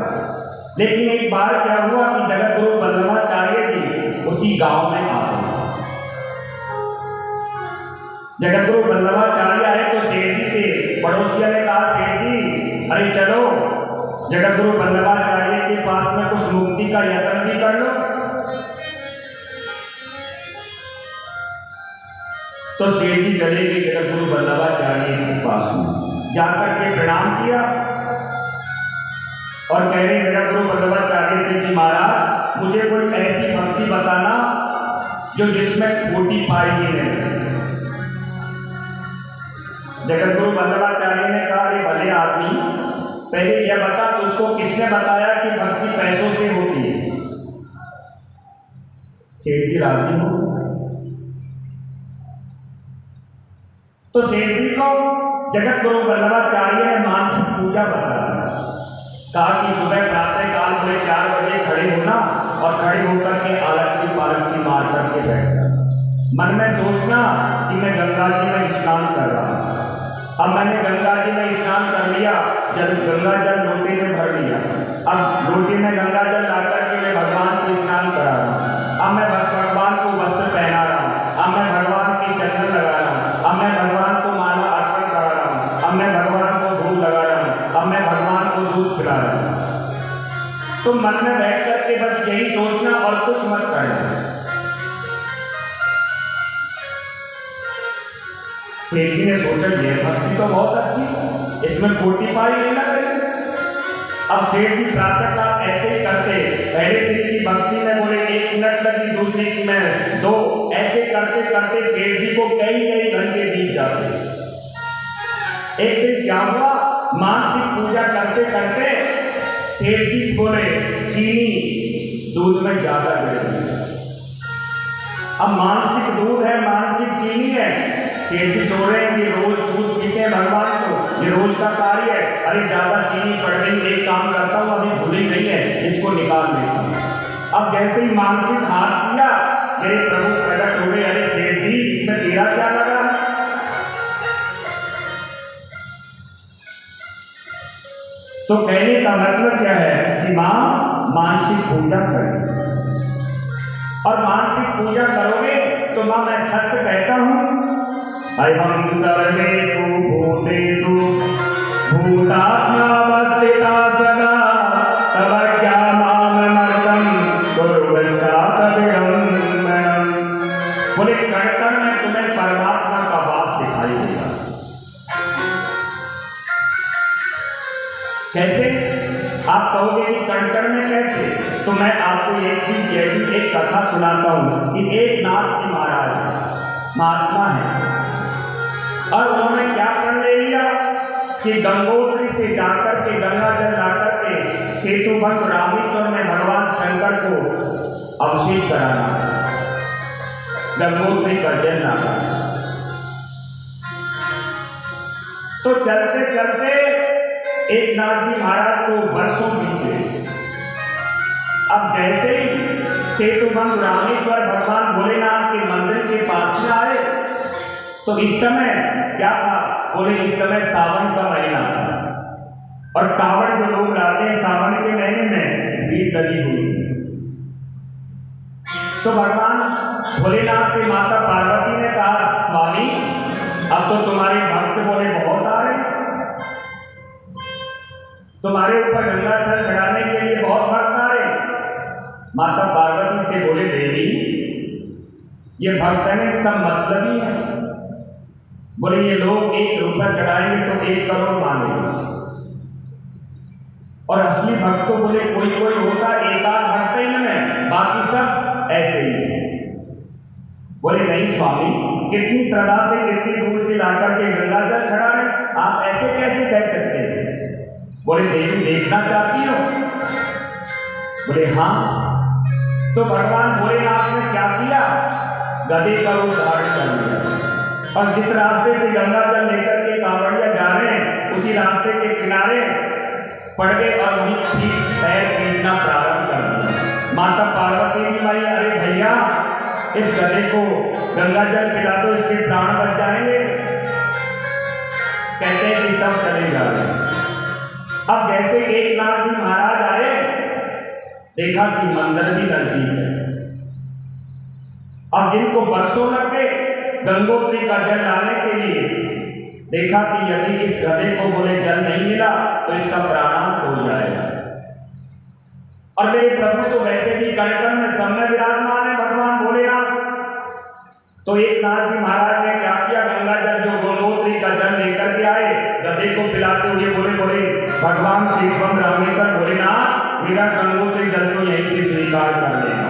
लेकिन एक बार क्या हुआ कि जगत गुरु वल्लभाचार्य जी उसी गांव में आ गए। जगत गुरु वल्लभाचार्य आए तो सेठ जी से पड़ोसिया ने कहा, सेठ जी अरे चलो जगत गुरु वल्लभाचार्य के पास में कुछ मुक्ति का यत्न भी कर लो। तो सेठ जी चले गए जगत गुरु वल्लभाचार्य के पास में, जाकर के प्रणाम किया और कह रहे जगत गुरु वल्लभाचार्य से कि महाराज मुझे कोई ऐसी भक्ति बताना जो जिसमें खोटी पाएगी नहीं। जगत गुरु वल्लभाचार्य ने कहा, अरे भले आदमी पहले यह बता तुझको किसने बताया कि भक्ति पैसों से होती है? सेठ जी राजी हो तो सेठ जी को जगत गुरु वल्लभाचार्य ने मानसिक पूजा बताया। कहा कि सुबह प्रातः काल में 4 बजे खड़े होना और खड़े होकर के आलत की पालक की मार करके बैठना। मन में सोचना कि मैं गंगा जी में स्नान कर रहा हूं। अब मैंने गंगा जी में स्नान कर लिया, जब गंगा जल लोटे में भर लिया, अब लोटे में गंगा जल लाकर के मैं भगवान को स्नान करा रहा हूँ। अब मैं भगवान को वस्त्र पहना रहा हूँ, अब मैं भगवान के चंदन लगा रहा हूँ, अब मैं भगवान को माला अर्पण करा रहा हूँ, अब मैं भगवान को धूप लगा रहा हूँ, अब मैं भगवान को दूध पिला रहा हूँ। तो मन में बैठ करके बस यही सोचना और कुछ मत करना। सेठ जी ने सोचा ये भक्ति तो बहुत अच्छी, इसमें खोटी पाई नहीं लग रही। अब सेठ जी प्रातः काल ऐसे ही करते, पहले दिन की भक्ति में बोले 1 मिनट लगी, दूसरे की में 2, ऐसे करते करते सेठ जी को कई घंटे बीत जाते। एक दिन क्या हुआ, मानसिक पूजा करते करते सेठ जी बोले चीनी दूध में ज्यादा गिर गई। अब मानसिक दूध है, मानसिक चीनी है। सेठ जी सो रहे हैं कि रोज दूध पीते हैं भगवान को, ये रोज का कार्य है। अरे ज्यादा चीनी पड़ गई, एक काम करता हूँ, अभी भूली नहीं है, इसको निकाल देता हूँ। अब जैसे ही मानसिक हाथ किया, मेरे प्रभु प्रकट हो गए। अरे सेठ जी इसमें तेरा क्या लगा? तो कहने का मतलब क्या है कि मां मानसिक पूजा करें, और मानसिक पूजा करोगे तो मां मैं सत्य कहता हूं, अयं सर्वेषु भूतेषु भूतात्मावस्थिता सदा तवज्ञामामर्तं कुर्वन्नातविडम्बनम्। बोले कण कण में तुम्हें परमात्मा का वास दिखाई देगा। कैसे? आप कहोगे कि कण कण में कैसे? तो मैं आपको एक कथा सुनाता हूं कि एक नाथ जी महाराज महात्मा है और उन्होंने क्या कर ले लिया कि गंगोत्री से जाकर के गंगा जल लाकर के सेतुबंध रामेश्वर में भगवान शंकर को अभिषेक कराना, गंगोत्री का जल लाना। तो चलते चलते एक नाथ जी महाराज को वर्षों बीत गए। अब जैसे ही सेतुबंध रामेश्वर भगवान भोलेनाथ के मंदिर के पास में आए तो इस समय क्या था? बोले इस समय सावन का महीना था और कावड़ जो लोग लाते हैं सावन के महीने में भीड़ लगी हुई थी। तो भगवान भोलेनाथ से माता पार्वती ने कहा, स्वामी अब तो तुम्हारे भक्त बोले बहुत आ रहे, तुम्हारे ऊपर गंगाजल चढ़ाने के लिए बहुत भक्त आ रहे। माता पार्वती से बोले, देवी ये भक्तनिक सब मतलबी है। बोले ये लोग 1 रुपया चढ़ाएंगे तो 1 करोड़ मांगेंगे, और असली भक्त तो बोले कोई कोई होता, एक आध भक्त इनमें, बाकी सब ऐसे ही है। बोले नहीं स्वामी, कितनी श्रद्धा से कितनी दूर से लाकर के गंगा जल चढ़ा रहे, आप ऐसे कैसे कह सकते हैं? बोले देवी देखना चाहती हो? बोले हाँ। तो भगवान भोलेनाथ ने क्या किया? गधे का रूप धारण कर लिया, और जिस रास्ते से गंगा जल लेकर के कांवड़िया जा रहे हैं उसी रास्ते के किनारे पड़ गए और वहीं ठीक पैर पीटना प्रारंभ कर दिया। माता पार्वती भी भाई, अरे भैया इस गधे को गंगा जल पिला दो, इसके प्राण बच जाएंगे। कहते हैं कि सब चले जा रहे हैं। अब जैसे एक नाथ जी महाराज आए, देखा कि मंदिर भी नजदीक है, और जिनको बरसों लगे गंगोत्री का जल लाने के लिए, देखा कि यदि इस गधे को बोले जल नहीं मिला तो इसका प्राणांत हो जाएगा। और मेरे प्रभु तो वैसे भी कण कण में समय विराजमान है भगवान भोलेनाथ। तो एक नाथ जी महाराज ने क्या किया? गंगा जल जो गंगोत्री का जल लेकर के आए, गधे को पिलाते हुए बोले बोले भगवान श्री रामेश्वर भोलेनाथ, मेरा गंगोत्री जल को यहीं से स्वीकार कर लेना।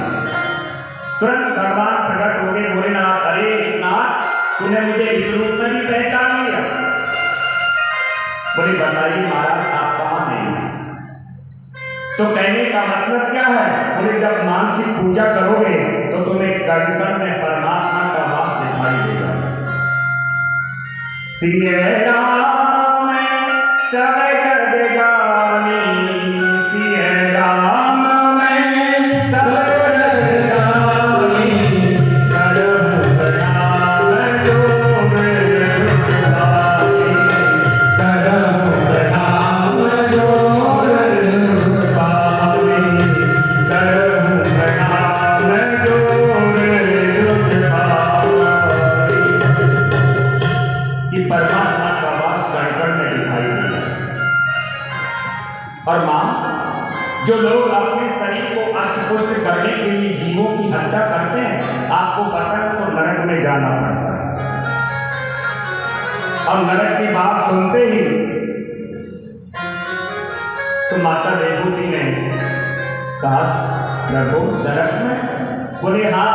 तुरंत भगवान प्रकट हो गए। भोलेनाथ, अरे नाथ, तूने मुझे इस रूप में भी पहचान लिया? बोले बताइए महाराज, आप कहाँ हैं? तो कहने का मतलब क्या है? बोले जब मानसिक पूजा करोगे तो तुम्हें कण कण में परमात्मा का वास दिखाई देगा। सिया राम में सब जग जानी, सिया राम में सब जग जानी, करहु प्रणाम जोग रूपानी, करहु प्रणाम जोग रूपानी, करहु प्रणाम जोग रूपानी। कि परमात्मा का वास कण कण में दिखाई देगा। और मां, जो लोग अपने शरीर को अष्टपुष्ट करने के लिए जीवों की हत्या करते हैं, आपको पता है तो नरक में जाना पड़ता है। और नरक की बात सुनते ही तो माता देवहूति ने कहा, प्रभु नरक में? बोले हाँ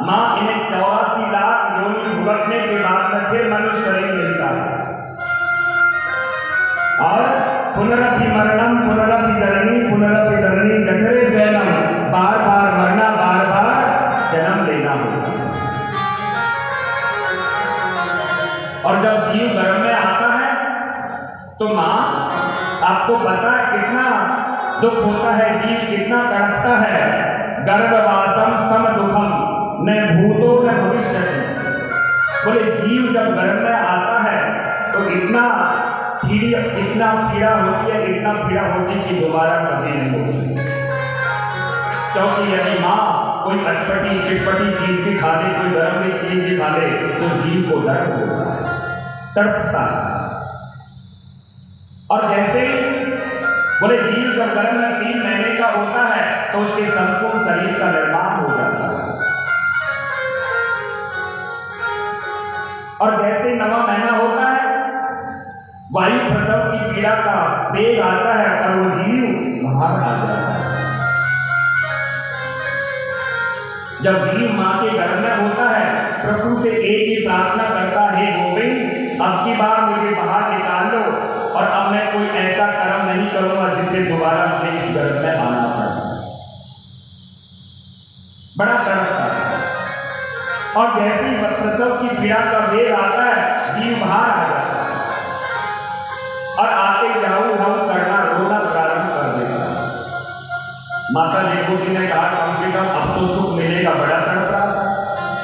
मां, इन्हें 84 लाख योनि भुगतने के बाद में फिर मनुष्य शरीर मिलता है, और पुनरपि मरणम पुनरपि जननी जठरे शयनम, बार बार मरना, बार बार जन्म लेना होगा। और जब जीव गर्भ में आता है तो मां, आपको पता है कितना दुख होता है, जीव कितना तड़पता है। गर्भवासम सम दुखम न भूतो न भविष्यति। बोले जीव जब गर्भ में आता है तो इतना पीड़ा होती है, इतना पीड़ा होती है कि दोबारा कभी नहीं होती। क्योंकि यदि माँ कोई अटपटी चिटपटी चीज भी खा ले, कोई गर्म भी चीज भी खा ले, तो जीव को दर्द होता है, तड़पता है। और जैसे बोले जीव जब गर्भ में 3 महीने का होता है तो उसके संपूर्ण शरीर का निर्माण हो जाता है। और जैसे 9वां महीना होता है, वायु प्रसव की पीड़ा का वेग आता है और वो जीव बाहर आ जाता है। जब जीव मां के गर्भ में होता है, प्रभु से एक ही प्रार्थना करता है, गोविंद अब की बार मुझे बाहर निकाल लो, और अब मैं कोई ऐसा कर्म नहीं करूंगा जिससे दोबारा मुझे इस गर्भ में आना पड़े। बड़ा तड़पता है। और जैसे ही प्रसव की पीड़ा का वेग आता है, जीव बाहर आ जाता है, और आते जाऊ करना, रोना प्रारंभ कर देता है। माता देवहूति ने कहा, कम से कम अब तो सुख मिलेगा, बड़ा तड़प रहा था।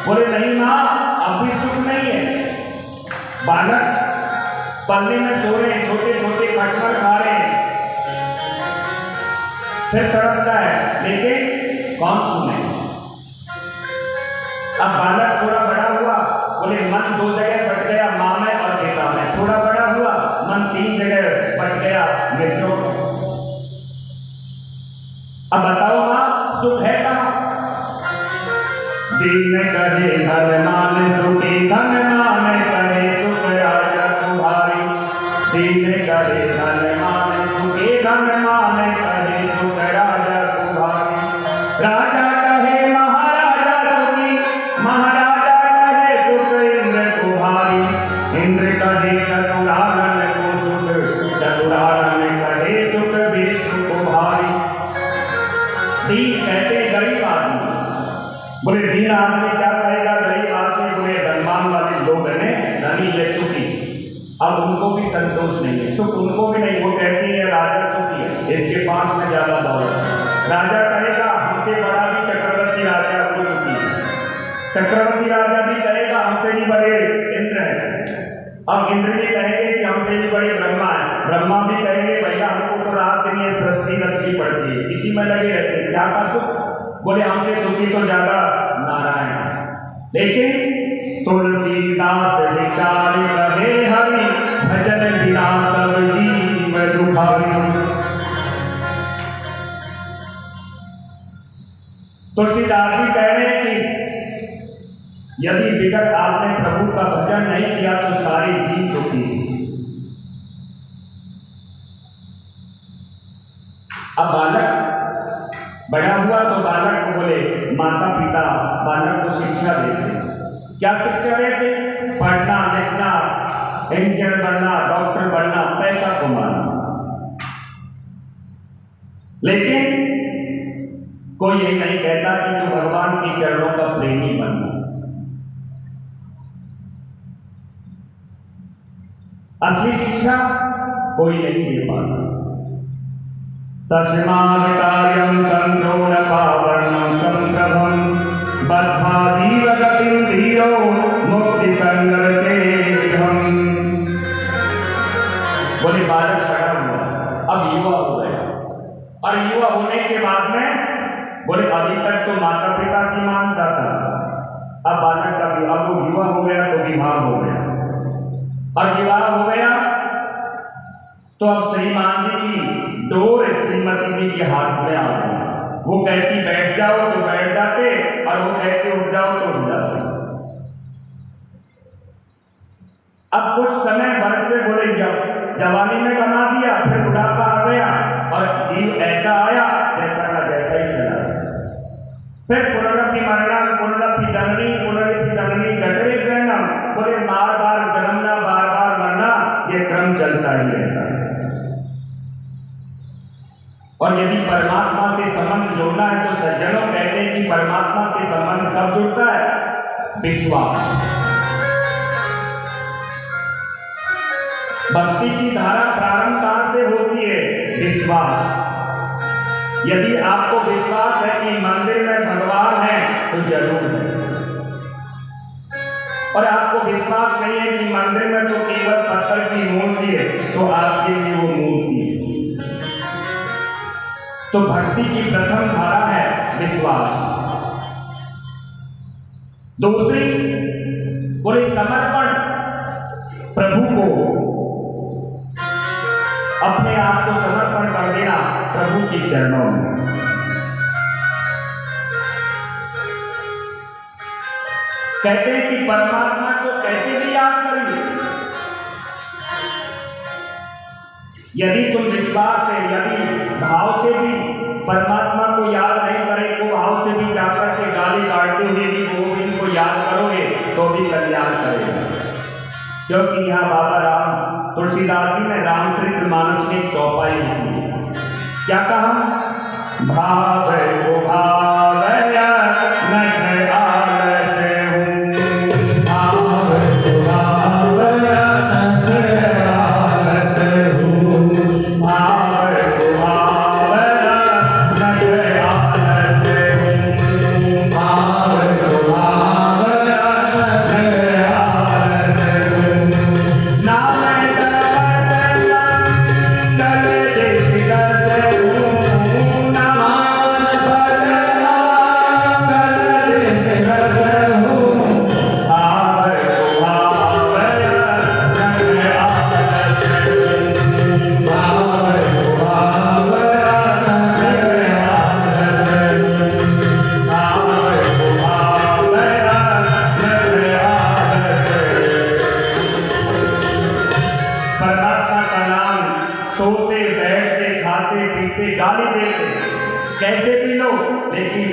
बोले नहीं मां, अब भी सुख नहीं है। बालक पल्ले में सो रहे हैं, छोटे छोटे खटमल खा रहे हैं, फिर तड़पता है, लेकिन कौन सुने। अब बालक थोड़ा बड़ा हुआ, बोले मन 2 जगह बट गया, मां में और पिता में। थोड़ा बड़ा हुआ, मन 3 जगह बट गया, मित्रों में। अब बताओ मां, सुख है कहां? दीन कहे धन मान सुखी, धन मान कहे सुख राजा तुम्हारी। दीन कहे धन मान सुखी, धन मान कहे सुख राजा तुम्हारी। राजा कहे महाराजा सुखी, महाराजा कहे सुख इंद्र तुम्हारी। इंद्र कहे चतुरानन को सुख, चतुरानन कहे सुख विष्णु तुम्हारी। दीन कहते गरीब आदमी, बोले दीन आदमी क्या कहेगा, गरीब आदमी बोले धनवान वाले लोग हैं धनी है सुखी। अब उनको भी संतोष नहीं है, सुख उनको भी नहीं, वो कहती है राजा सुखी है, इसके पास में ज्यादा दौलत है। राजा कहेगा हमसे बड़ा भी चक्रवर्ती राजा वो सुखी है, चक्रवर्ती राजा भी कहेगा हमसे भी बड़े इंद्र है। अब इंद्र भी कहेंगे कि हमसे भी बड़े ब्रह्मा है, ब्रह्मा भी कहेंगे भैया हमको तो रात दिन ये सृष्टि रचनी पड़ती है, इसी में लगे रहते हैं, क्या का सुख। बोले हमसे सुखी तो ज्यादा नारायण है। लेकिन तुलसीदास विचार कहे हरि, भजन बिना सब जीव दुखारी। तुलसीदास जी कह रहे हैं कि यदि विगत आपने प्रभु का भजन नहीं किया तो सारे जीव दुखी। अब बालक बड़ा हुआ तो बालक को बोले माता पिता बालक को शिक्षा देते, क्या शिक्षा देते, पढ़ना लिखना, इंजीनियर बनना, डॉक्टर बनना, पैसा कमाना। लेकिन कोई ये नहीं कहता कि तू भगवान के चरणों का प्रेमी बनना। असली शिक्षा कोई नहीं दे पाता। तस्मात् कार्यं संतो न पावनं संप्रभं, बद्धा जीव गतिं धीरो मुक्ति संगते विधम्। बोले बालक बड़ा हुआ, अब युवा हो गया, और युवा होने के बाद में बोले अभी तक तो माता पिता की मानता था, अब बालक का विवाह, अब वो युवा हो गया तो विवाह हो गया, और विवाह हो गया तो अब श्रीमान जी की डोर श्रीमती जी के हाथ में आ गई। वो कहती बैठ जाओ तो बैठ जाते, और वो कहते उठ जाओ तो उठ जाते। अब कुछ समय वर्ष से बोले जवानी में कमा दिया, फिर बुढ़ापा आ गया, और जीव ऐसा आया जैसा का जैसा ही चला गया। फिर पुनरपि मरणम पुनरपि जननी पुनरपि जननी जठरे शयनम, बोले बार बार जन्मना बार बार मरना, ये क्रम चलता ही रहता है। और यदि परमात्मा से संबंध जोड़ना है तो सज्जनों कहते हैं कि परमात्मा से संबंध कब जुड़ता है, विश्वास। भक्ति की धारा प्रारंभ कहां से होती है, विश्वास। यदि आपको विश्वास है कि मंदिर में भगवान है तो जरूर है, और आपको विश्वास नहीं है कि मंदिर में तो केवल पत्थर की मूर्ति है, तो आपके लिए वो मूर्ति है। तो भक्ति की प्रथम धारा है विश्वास। दूसरी बोले समर्पण, प्रभु को अपने आप को समर्पण कर देना प्रभु के चरणों में। कहते हैं कि परमात्मा को कैसे भी याद करेंगे, यदि तुम विश्वास से, यदि भाव से भी परमात्मा को याद नहीं करें, तो भाव से भी जाकर के गाली काटते हुए भी गोविंद को याद करोगे तो भी कल्याण करेगा। क्योंकि यहाँ बाबा राम तुलसीदास जी ने रामचरितमानस में चौपाई लिखी है, क्या कहा, भाव को भावया नख आलसे हूँ, भाव को भावया नख आलसे हूँ, भाव को भावया नख आलसे हूँ, भाव को भावया नख आलसे हूँ, नाम दल जिस दल हूँ, नाम बल बैठते खाते पीते गाली देते, कैसे भी लो, लेकिन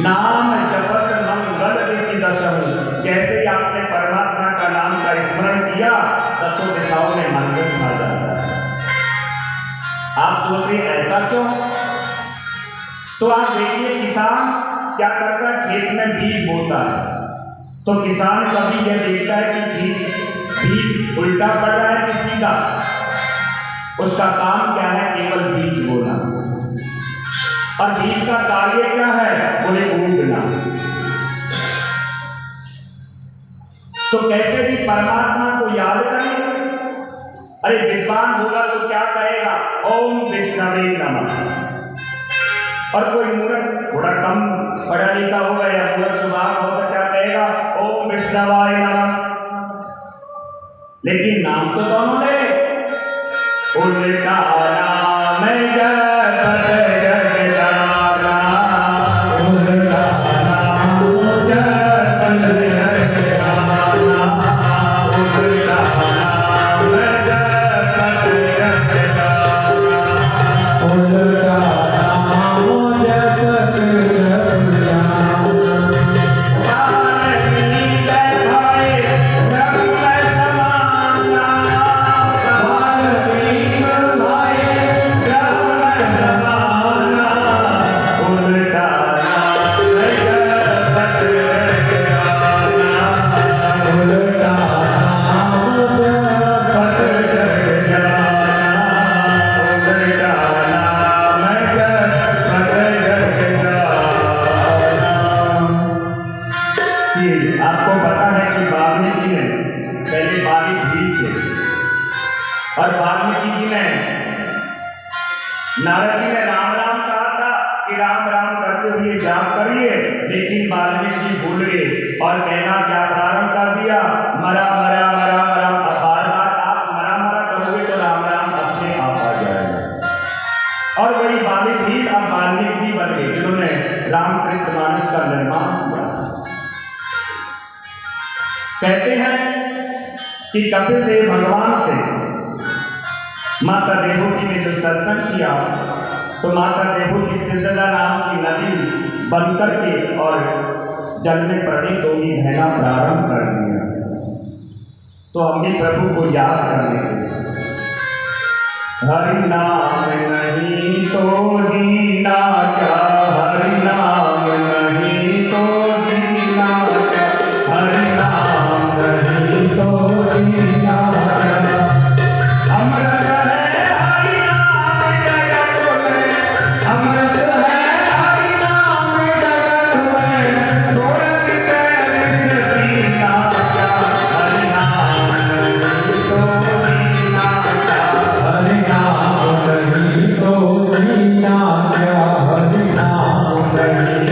नाम जपत मंगल ऋषि दशहु। जैसे ही आपने परमात्मा का नाम का स्मरण किया, दसों दिशाओं में मंगल छा जाता है। आप सोच रहे ऐसा क्यों? तो आप देखिए, किसान क्या करता है, खेत में बीज बोता है, तो किसान कभी यह देखता है कि बीज उल्टा पड़ रहा है कि सीधा। उसका काम क्या है, केवल बीज बोना। और बीज का कार्य क्या है, बोले उगना। तो कैसे भी परमात्मा को याद करें। अरे विद्वान होगा तो क्या कहेगा, ओम विष्णवे नमः। और कोई मूर्ख थोड़ा कम पढ़ा लिखा होगा या मूर्ख स्वभाव होगा, क्या कहेगा, ओम विष्णवाय नमः। लेकिन नाम तो दोनों ने उल्टा नाम जपत जगदाना, उल्टा नाम जपत जगदाना, उल्टा नाम जपत जगदाना, उल्टा नाम जपत जगदाना। आपको पता है कि वाल्मीकि ने पहले बाली भी थे, और वाल्मीकि जी ने नारद जी ने राम राम कहा था कि राम राम करते हुए जाप करिए, लेकिन वाल्मीकि जी भूल गए और कहना क्या प्रारंभ कर दिया, मरा मरा मरा मरा। बार बार आप मरा मरा करोगे तो राम राम अपने आप आ जाएगा। और वही वाल्मीकि अब वाल्मीकि बन गए जिन्होंने रामचरितमानस का निर्माण किया। कहते हैं कि कपिल देव भगवान से माता देवहूति ने जो सत्संग किया, तो माता देवहूति सिद्धदा नाम की नदी बनकर के और जल में परिणित होगी, बहना प्रारंभ कर दिया। तो हम भी प्रभु को याद करने के, हरि नाम नहीं तो दीना क्या, हरि नाम नहीं तो दीना क्या, हरि नाम नहीं तो दीना क्या। अमृत है हरि नाम जगत में, अमृत है हरि नाम जगत में, तोड़त पैर दीना क्या, हरि नाम नहीं तो दीना क्या, हरि नाम नहीं तो दीना क्या, हरि नाम नहीं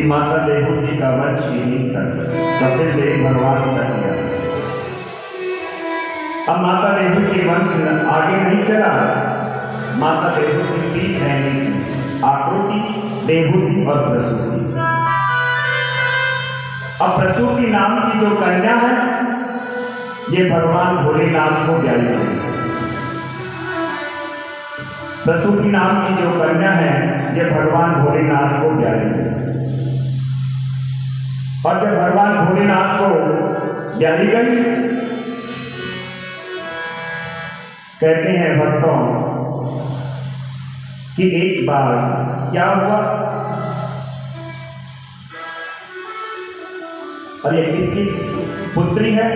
माता देवहूति का वंश ही कर कपिल देव भगवान कर दिया। अब माता देवहूति वंश आगे नहीं चला। माता देवहूति की बहनें आकृति, देवहूति और प्रसूति। अब प्रसूति नाम की जो कन्या है ये भगवान भोलेनाथ को ब्याही है। प्रसूति नाम की जो कन्या है ये भगवान भोलेनाथ को ब्याही है। और जब भगवान भोलेनाथ को ब्याही गई, कहते हैं भक्तों कि एक बार क्या हुआ, और ये किसकी पुत्री है?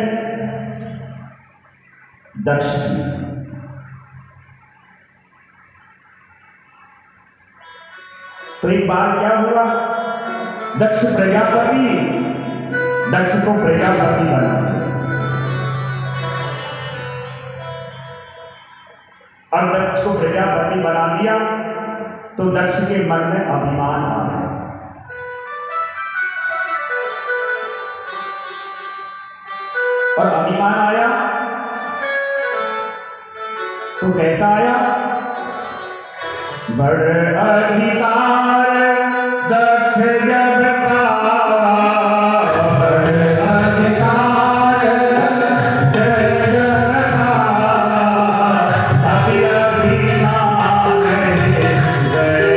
दक्ष की। तो एक बार क्या हुआ, दक्ष को प्रजापति बना। और दक्ष को प्रजापति बना दिया तो दक्ष के मन में अभिमान आ गया। और अभिमान आया तो कैसा आया? बड़ अधिकार दक्ष जब पावा, बड़ अधिकार दक्ष जब पावा, अभी अभिमान गए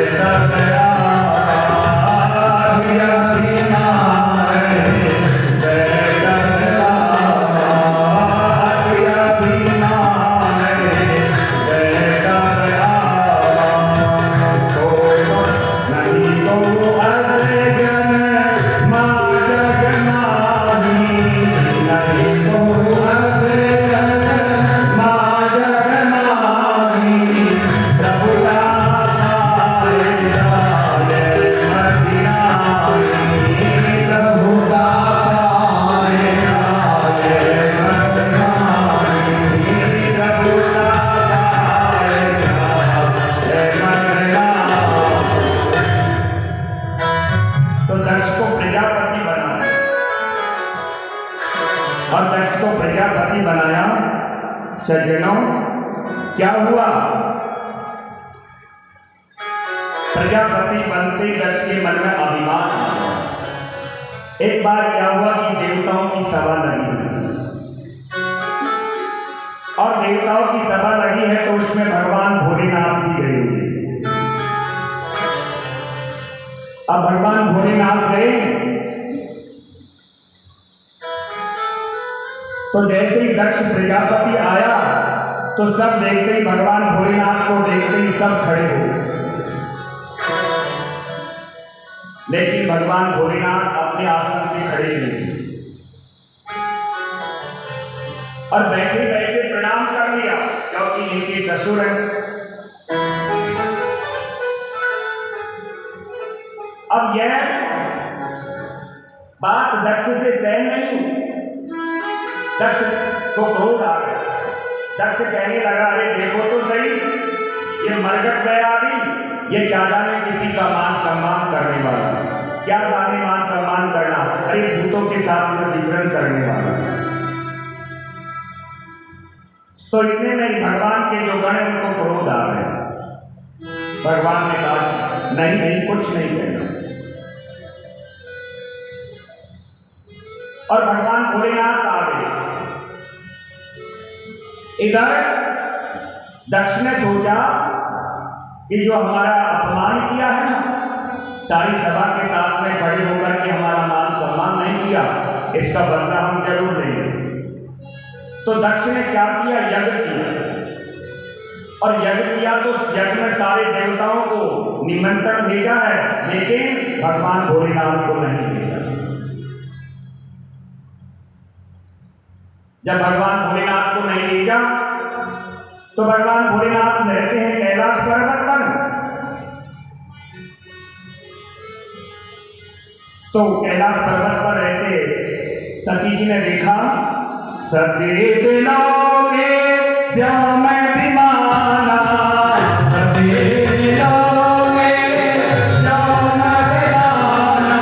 तब आवा, अभी अभिमान गए तब आवा, अभी अभिमान गए तब आवा। नहीं तो अर्जन माँ जगमाही, नहीं तो अर्जन माँ जगमाही, प्रभुता पाए जाए मदिनाही, प्रभुता पाए जाए मदिनाही, प्रभुता पाए जाए मदिनाही। तो दक्ष को प्रजापति बनाया, और दक्ष को प्रजापति बनाया। सज्जनों, क्या हुआ? प्रजापति बनते दक्ष के मन में अभिमान आ गया। एक बार क्या हुआ कि देवताओं की सभा लगी, और देवताओं की सभा लगी है तो उसमें भगवान भोलेनाथ भी गए हुए। अब भगवान भोलेनाथ गए तो जैसे ही दक्ष प्रजापति आया तो सब देखते ही, भगवान भोलेनाथ को देखते ही सब खड़े हो गए। लेकिन भगवान भोलेनाथ अपने आसन से खड़े नहीं और बैठे बैठे प्रणाम कर लिया, क्योंकि इनके ससुर हैं। अब यह बात दक्ष से सहन नहीं हुई। दक्ष को क्रोध आ गया। दक्ष कहने लगा, अरे देखो तो सही, ये मरगट गया अभी, ये क्या जाने किसी का मान सम्मान करने वाला, क्या जाने मान सम्मान करना, अरे भूतों के साथ में विचरण करने वाला। तो इतने में भगवान के जो गण उनको क्रोध आ गए। भगवान ने कहा, नहीं नहीं, कुछ नहीं कहना। और भगवान भोलेनाथ आ गए। इधर दक्ष ने सोचा कि जो हमारा अपमान किया है ना, सारी सभा के साथ में खड़े होकर के हमारा मान सम्मान नहीं किया, इसका बदला हम जरूर लेंगे। तो दक्ष ने क्या किया? यज्ञ किया। और यज्ञ किया तो यज्ञ में सारे देवताओं को निमंत्रण भेजा है, लेकिन भगवान भोलेनाथ को नहीं भेजा। जब भगवान भोलेनाथ को नहीं भेजा तो भगवान भोलेनाथ रहते हैं कैलाश पर्वत पर। तो कैलाश पर्वत पर रहते सती जी ने देखा, सती दिलोगे जो मैं विमाना, सती दिलोगे जो मैं विमाना,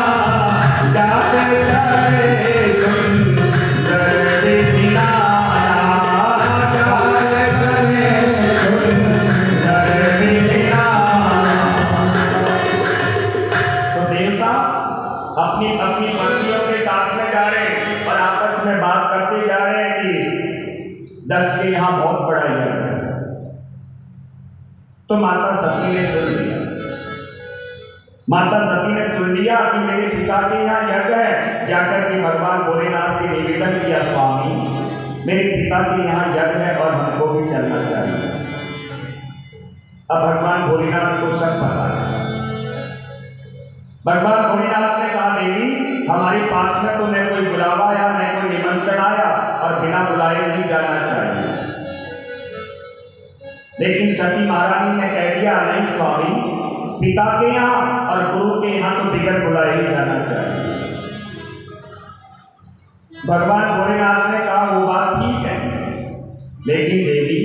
माता सती ने सुन लिया। माता सती ने सुन लिया कि मेरे पिता के यहाँ यज्ञ है। जाकर के भगवान भोलेनाथ से निवेदन किया, स्वामी मेरे पिता के यहाँ यज्ञ है और हमको भी चलना चाहिए। अब भगवान भोलेनाथ को सब पता है। भगवान भोलेनाथ ने कहा, देवी हमारे पास में तो न कोई बुलावा आया न कोई निमंत्रण आया और बिना बुलाए नहीं जाना चाहिए। लेकिन सती महारानी ने कह दिया, नहीं स्वामी पिता के यहाँ और गुरु के यहाँ तो बिगड़ बुलाए ही जाना चाहिए। भगवान भोलेनाथ ने कहा, वो बात ठीक है, लेकिन देवी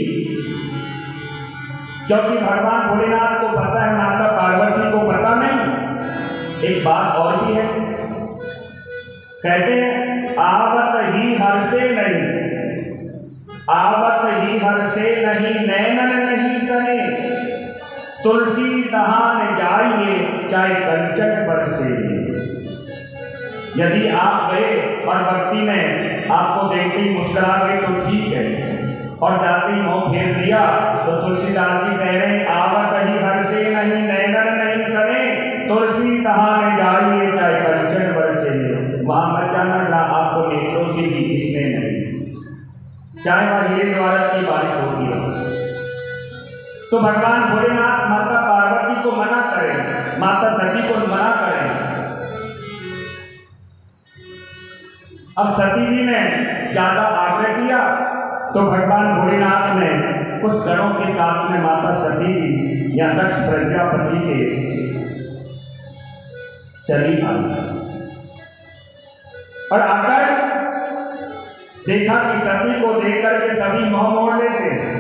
क्योंकि भगवान भोलेनाथ को पता है, माता पार्वती को पता नहीं। एक बात और भी है, कहते हैं आवत ही हर से नहीं, आवत ही हर से नहीं, नैनन नहीं सने, तुलसी दहान जाइए चाहे कंचन बरसे। यदि आप गए और भक्ति में आपको देखते ही मुस्कुरा गए तो ठीक है, और जाते ही मुंह फेर दिया तो तुलसीदास जी कह रहे हैं, आवत ही हर से नहीं, नैनन नहीं सने, तुलसी दहान जाइए चाहे कंचन बरसे। वहां बचाना ना आपको नेत्रों से भी इसमें नहीं, चाहे वह हीरे जवाहरात की बारिश होती हो। तो भगवान भोलेनाथ माता पार्वती को मना करें, माता सती को मना करें। अब सती जी ने ज्यादा आग्रह किया तो भगवान भोलेनाथ ने कुछ गणों के साथ में माता सती जी या दक्ष प्रजापति के चली आई और आकर देखा कि सती को देखकर के सभी मोह मोड़ लेते हैं।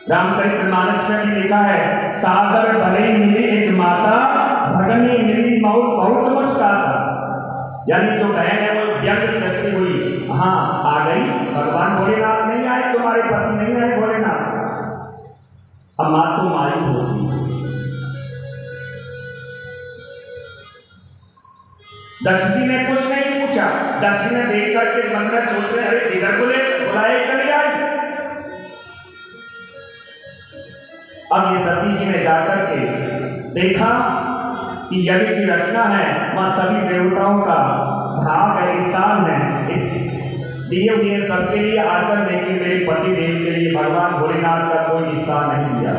रामचरितमानस में भी लिखा है, सागर भले मिली एक माता, भगनी मिली बहुत बहुत मुस्काता। यानी जो बहन है वो व्यंग दृष्टि हुई, हाँ आ गई, भगवान भोलेनाथ नहीं आए, तुम्हारे पति नहीं आए भोलेनाथ, अब माँ तो माई होगी। दक्ष जी ने कुछ नहीं पूछा, दक्ष जी ने देख करके मन में सोच रहे, अरे इधर को ले बुलाए चली आई। अब ये सती जी ने जाकर के देखा कि यज्ञ की रचना है, वहां सभी देवताओं का भाग है, स्थान है, इस दिए हुए सबके लिए आसन, लेकिन मेरे पति देव के लिए भगवान भोलेनाथ का कोई स्थान नहीं दिया।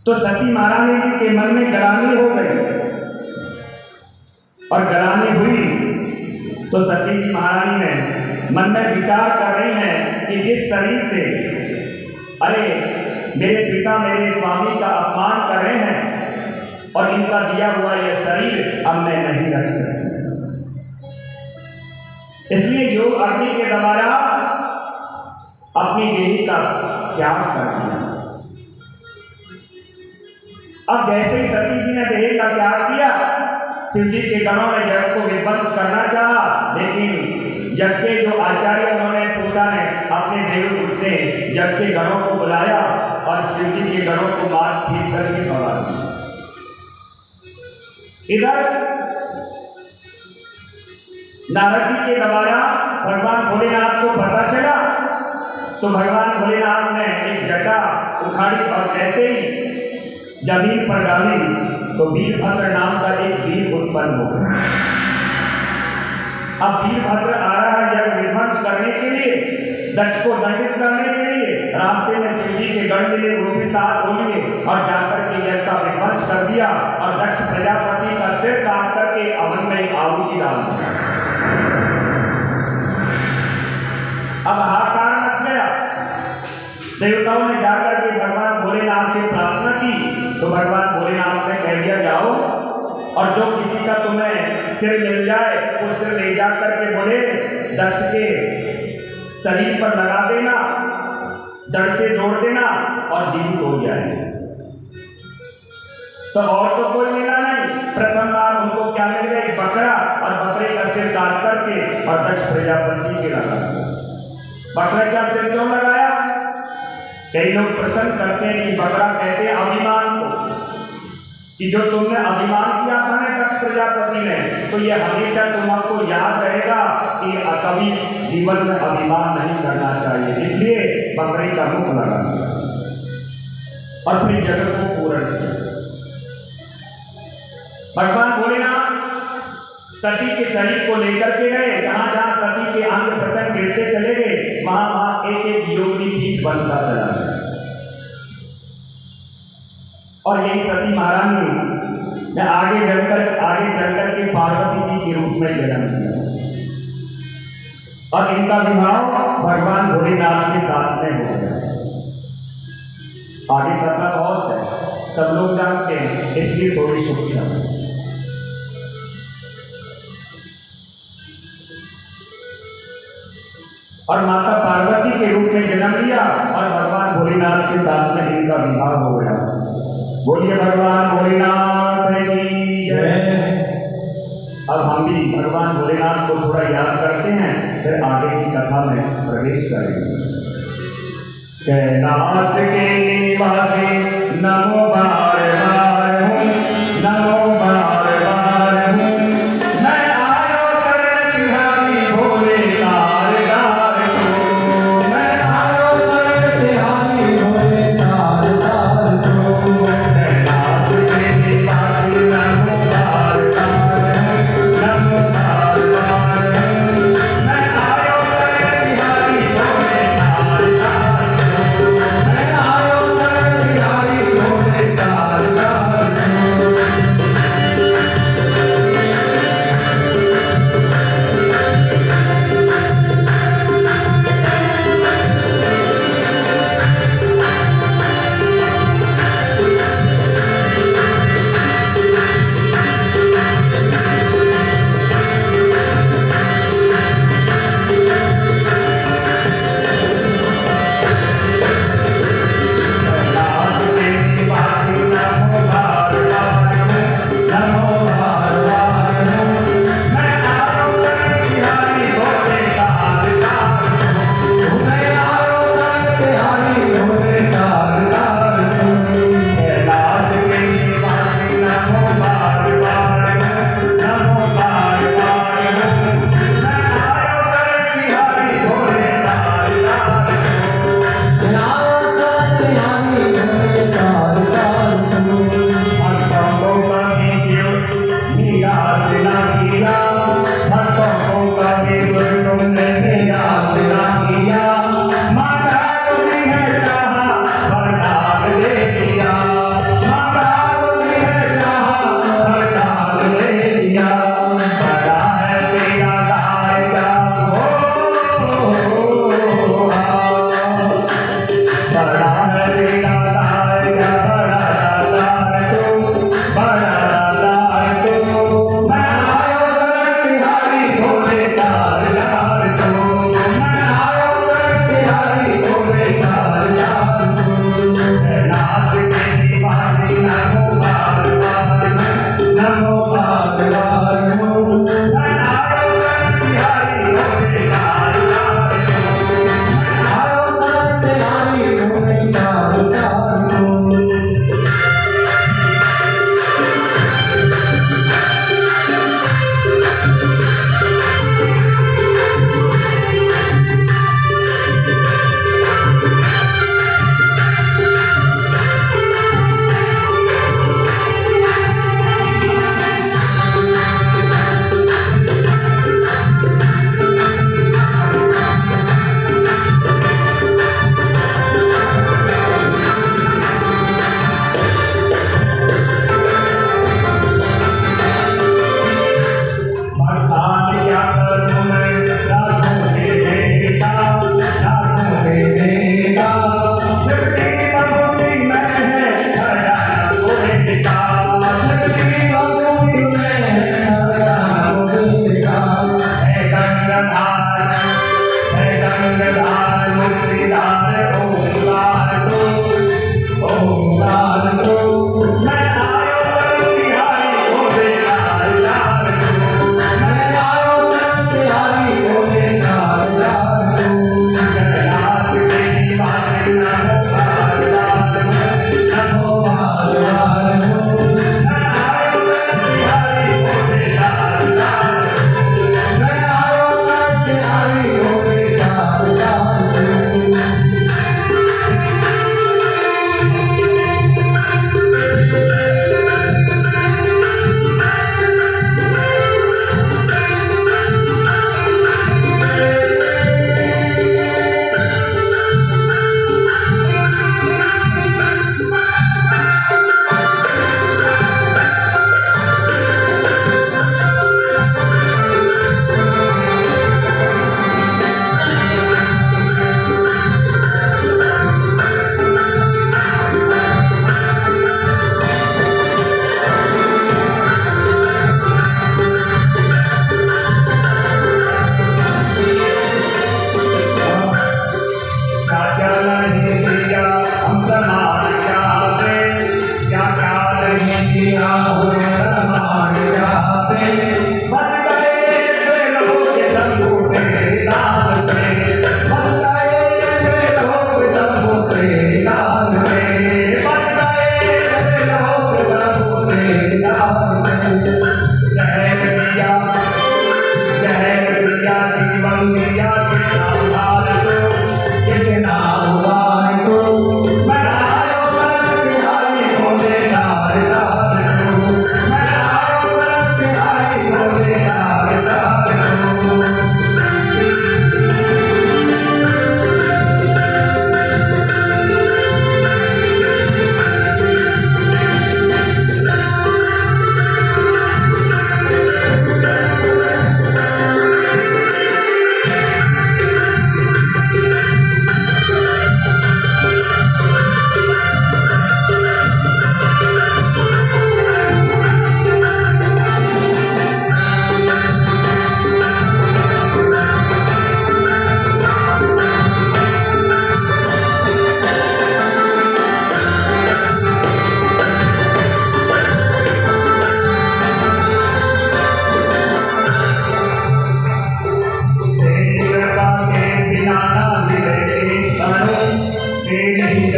तो सती महारानी जी के मन में ग्लानि हो गई, और ग्लानि हुई तो सती जी महारानी ने मन में विचार कर रही हैं कि जिस शरीर से अरे मेरे पिता मेरे स्वामी का अपमान कर रहे हैं और इनका दिया हुआ यह शरीर अब मैं नहीं रख सकती, इसलिए योग अग्नि के द्वारा अपनी गिरी का त्याग कर दिया। अब जैसे ही सती जी ने देह का त्याग किया, शिव जी के गणों ने जग को विध्वंस करना चाहा, लेकिन जग के जो आचार्य उन्होंने पूछा ने अपने देवदूत ने जग के गणों को बुलाया और शिव जी के गणों को मार ठीक करके भगा दिया। इधर नारद जी के द्वारा भगवान भोलेनाथ को पता चला तो भगवान भोलेनाथ ने एक जटा उखाड़ी और ऐसे ही जमीन पर डाली तो वीरभद्र नाम का एक वीर उत्पन्न हो गया। अब वीरभद्र आ रहा है जब विध्वंस करने के लिए, दक्ष को दंडित करने के लिए। रास्ते में शिव जी के गण मिले, वो भी साथ हो लिए और जाकर के यज्ञ का विध्वंस कर दिया और दक्ष प्रजापति का सिर काट करके अवन में आहुति डाल दिया। अब हाहाकार मच गया। देवताओं ने जाकर के भगवान भोलेनाथ से प्रार्थना की तो भगवान भोलेनाथ ने कह दिया, जाओ और जो किसी का तुम्हें सिर मिल जाए वो सिर ले जाकर के बोले दक्ष के शरीर पर लगा देना, जड़ से जोड़ देना और जीवित हो जाए। तो और तो कोई मिला नहीं। प्रथम बार उनको क्या मिल गया, बकरा, और बकरे का सिर काट करके और दक्ष प्रजापति के लगा दिया। बकरे का सिर क्यों लगाया? कई लोग प्रश्न करते हैं कि बकरा कहते हैं अभिमान को, कि जो तुमने अभिमान किया था ना दक्ष प्रजापति ने, तो ये हमेशा तुमको याद रहेगा कि कभी जीवन में अभिमान नहीं करना चाहिए। इसलिए बकरी का मुख लगा दिया और फिर जगत को पूर्ण किया। भगवान भोलेनाथ सती के शरीर को लेकर के गए, जहां जहां सती के अंग प्रत्यंग गिरते चले गए, वहां वहां एक एक योगी पीठ बनता चला गया। और यही सती महारानी ने आगे चलकर के पार्वती जी के रूप में जन्म लिया और इनका विवाह भगवान भोलेनाथ के साथ में हो गया। आगे कथा बहुत है, सब लोग जानते हैं, इसलिए थोड़ी सूक्ष्म। और माता पार्वती के रूप में जन्म लिया और भगवान भोलेनाथ के साथ में इनका विवाह हो गया। बोलिए भगवान भोलेनाथ की जय। अब हम भी भगवान भोलेनाथ को थोड़ा याद करते हैं, फिर आगे की कथा में प्रवेश करेंगे। कैलाश के निवासी नमो बार बार हूँ, नमो बार बार हूँ, मैं आयो शरण तिहारी भोले तारदार को, मैं आयो शरण तिहारी भोले तारदार को। कैलाश के निवासी नमो बार बार हूँ, नमो बार बार हूँ, मैं आयो शरण तिहारी भोले तारदार को, मैं आयो शरण तिहारी भोले तारदार को।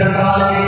कृपा के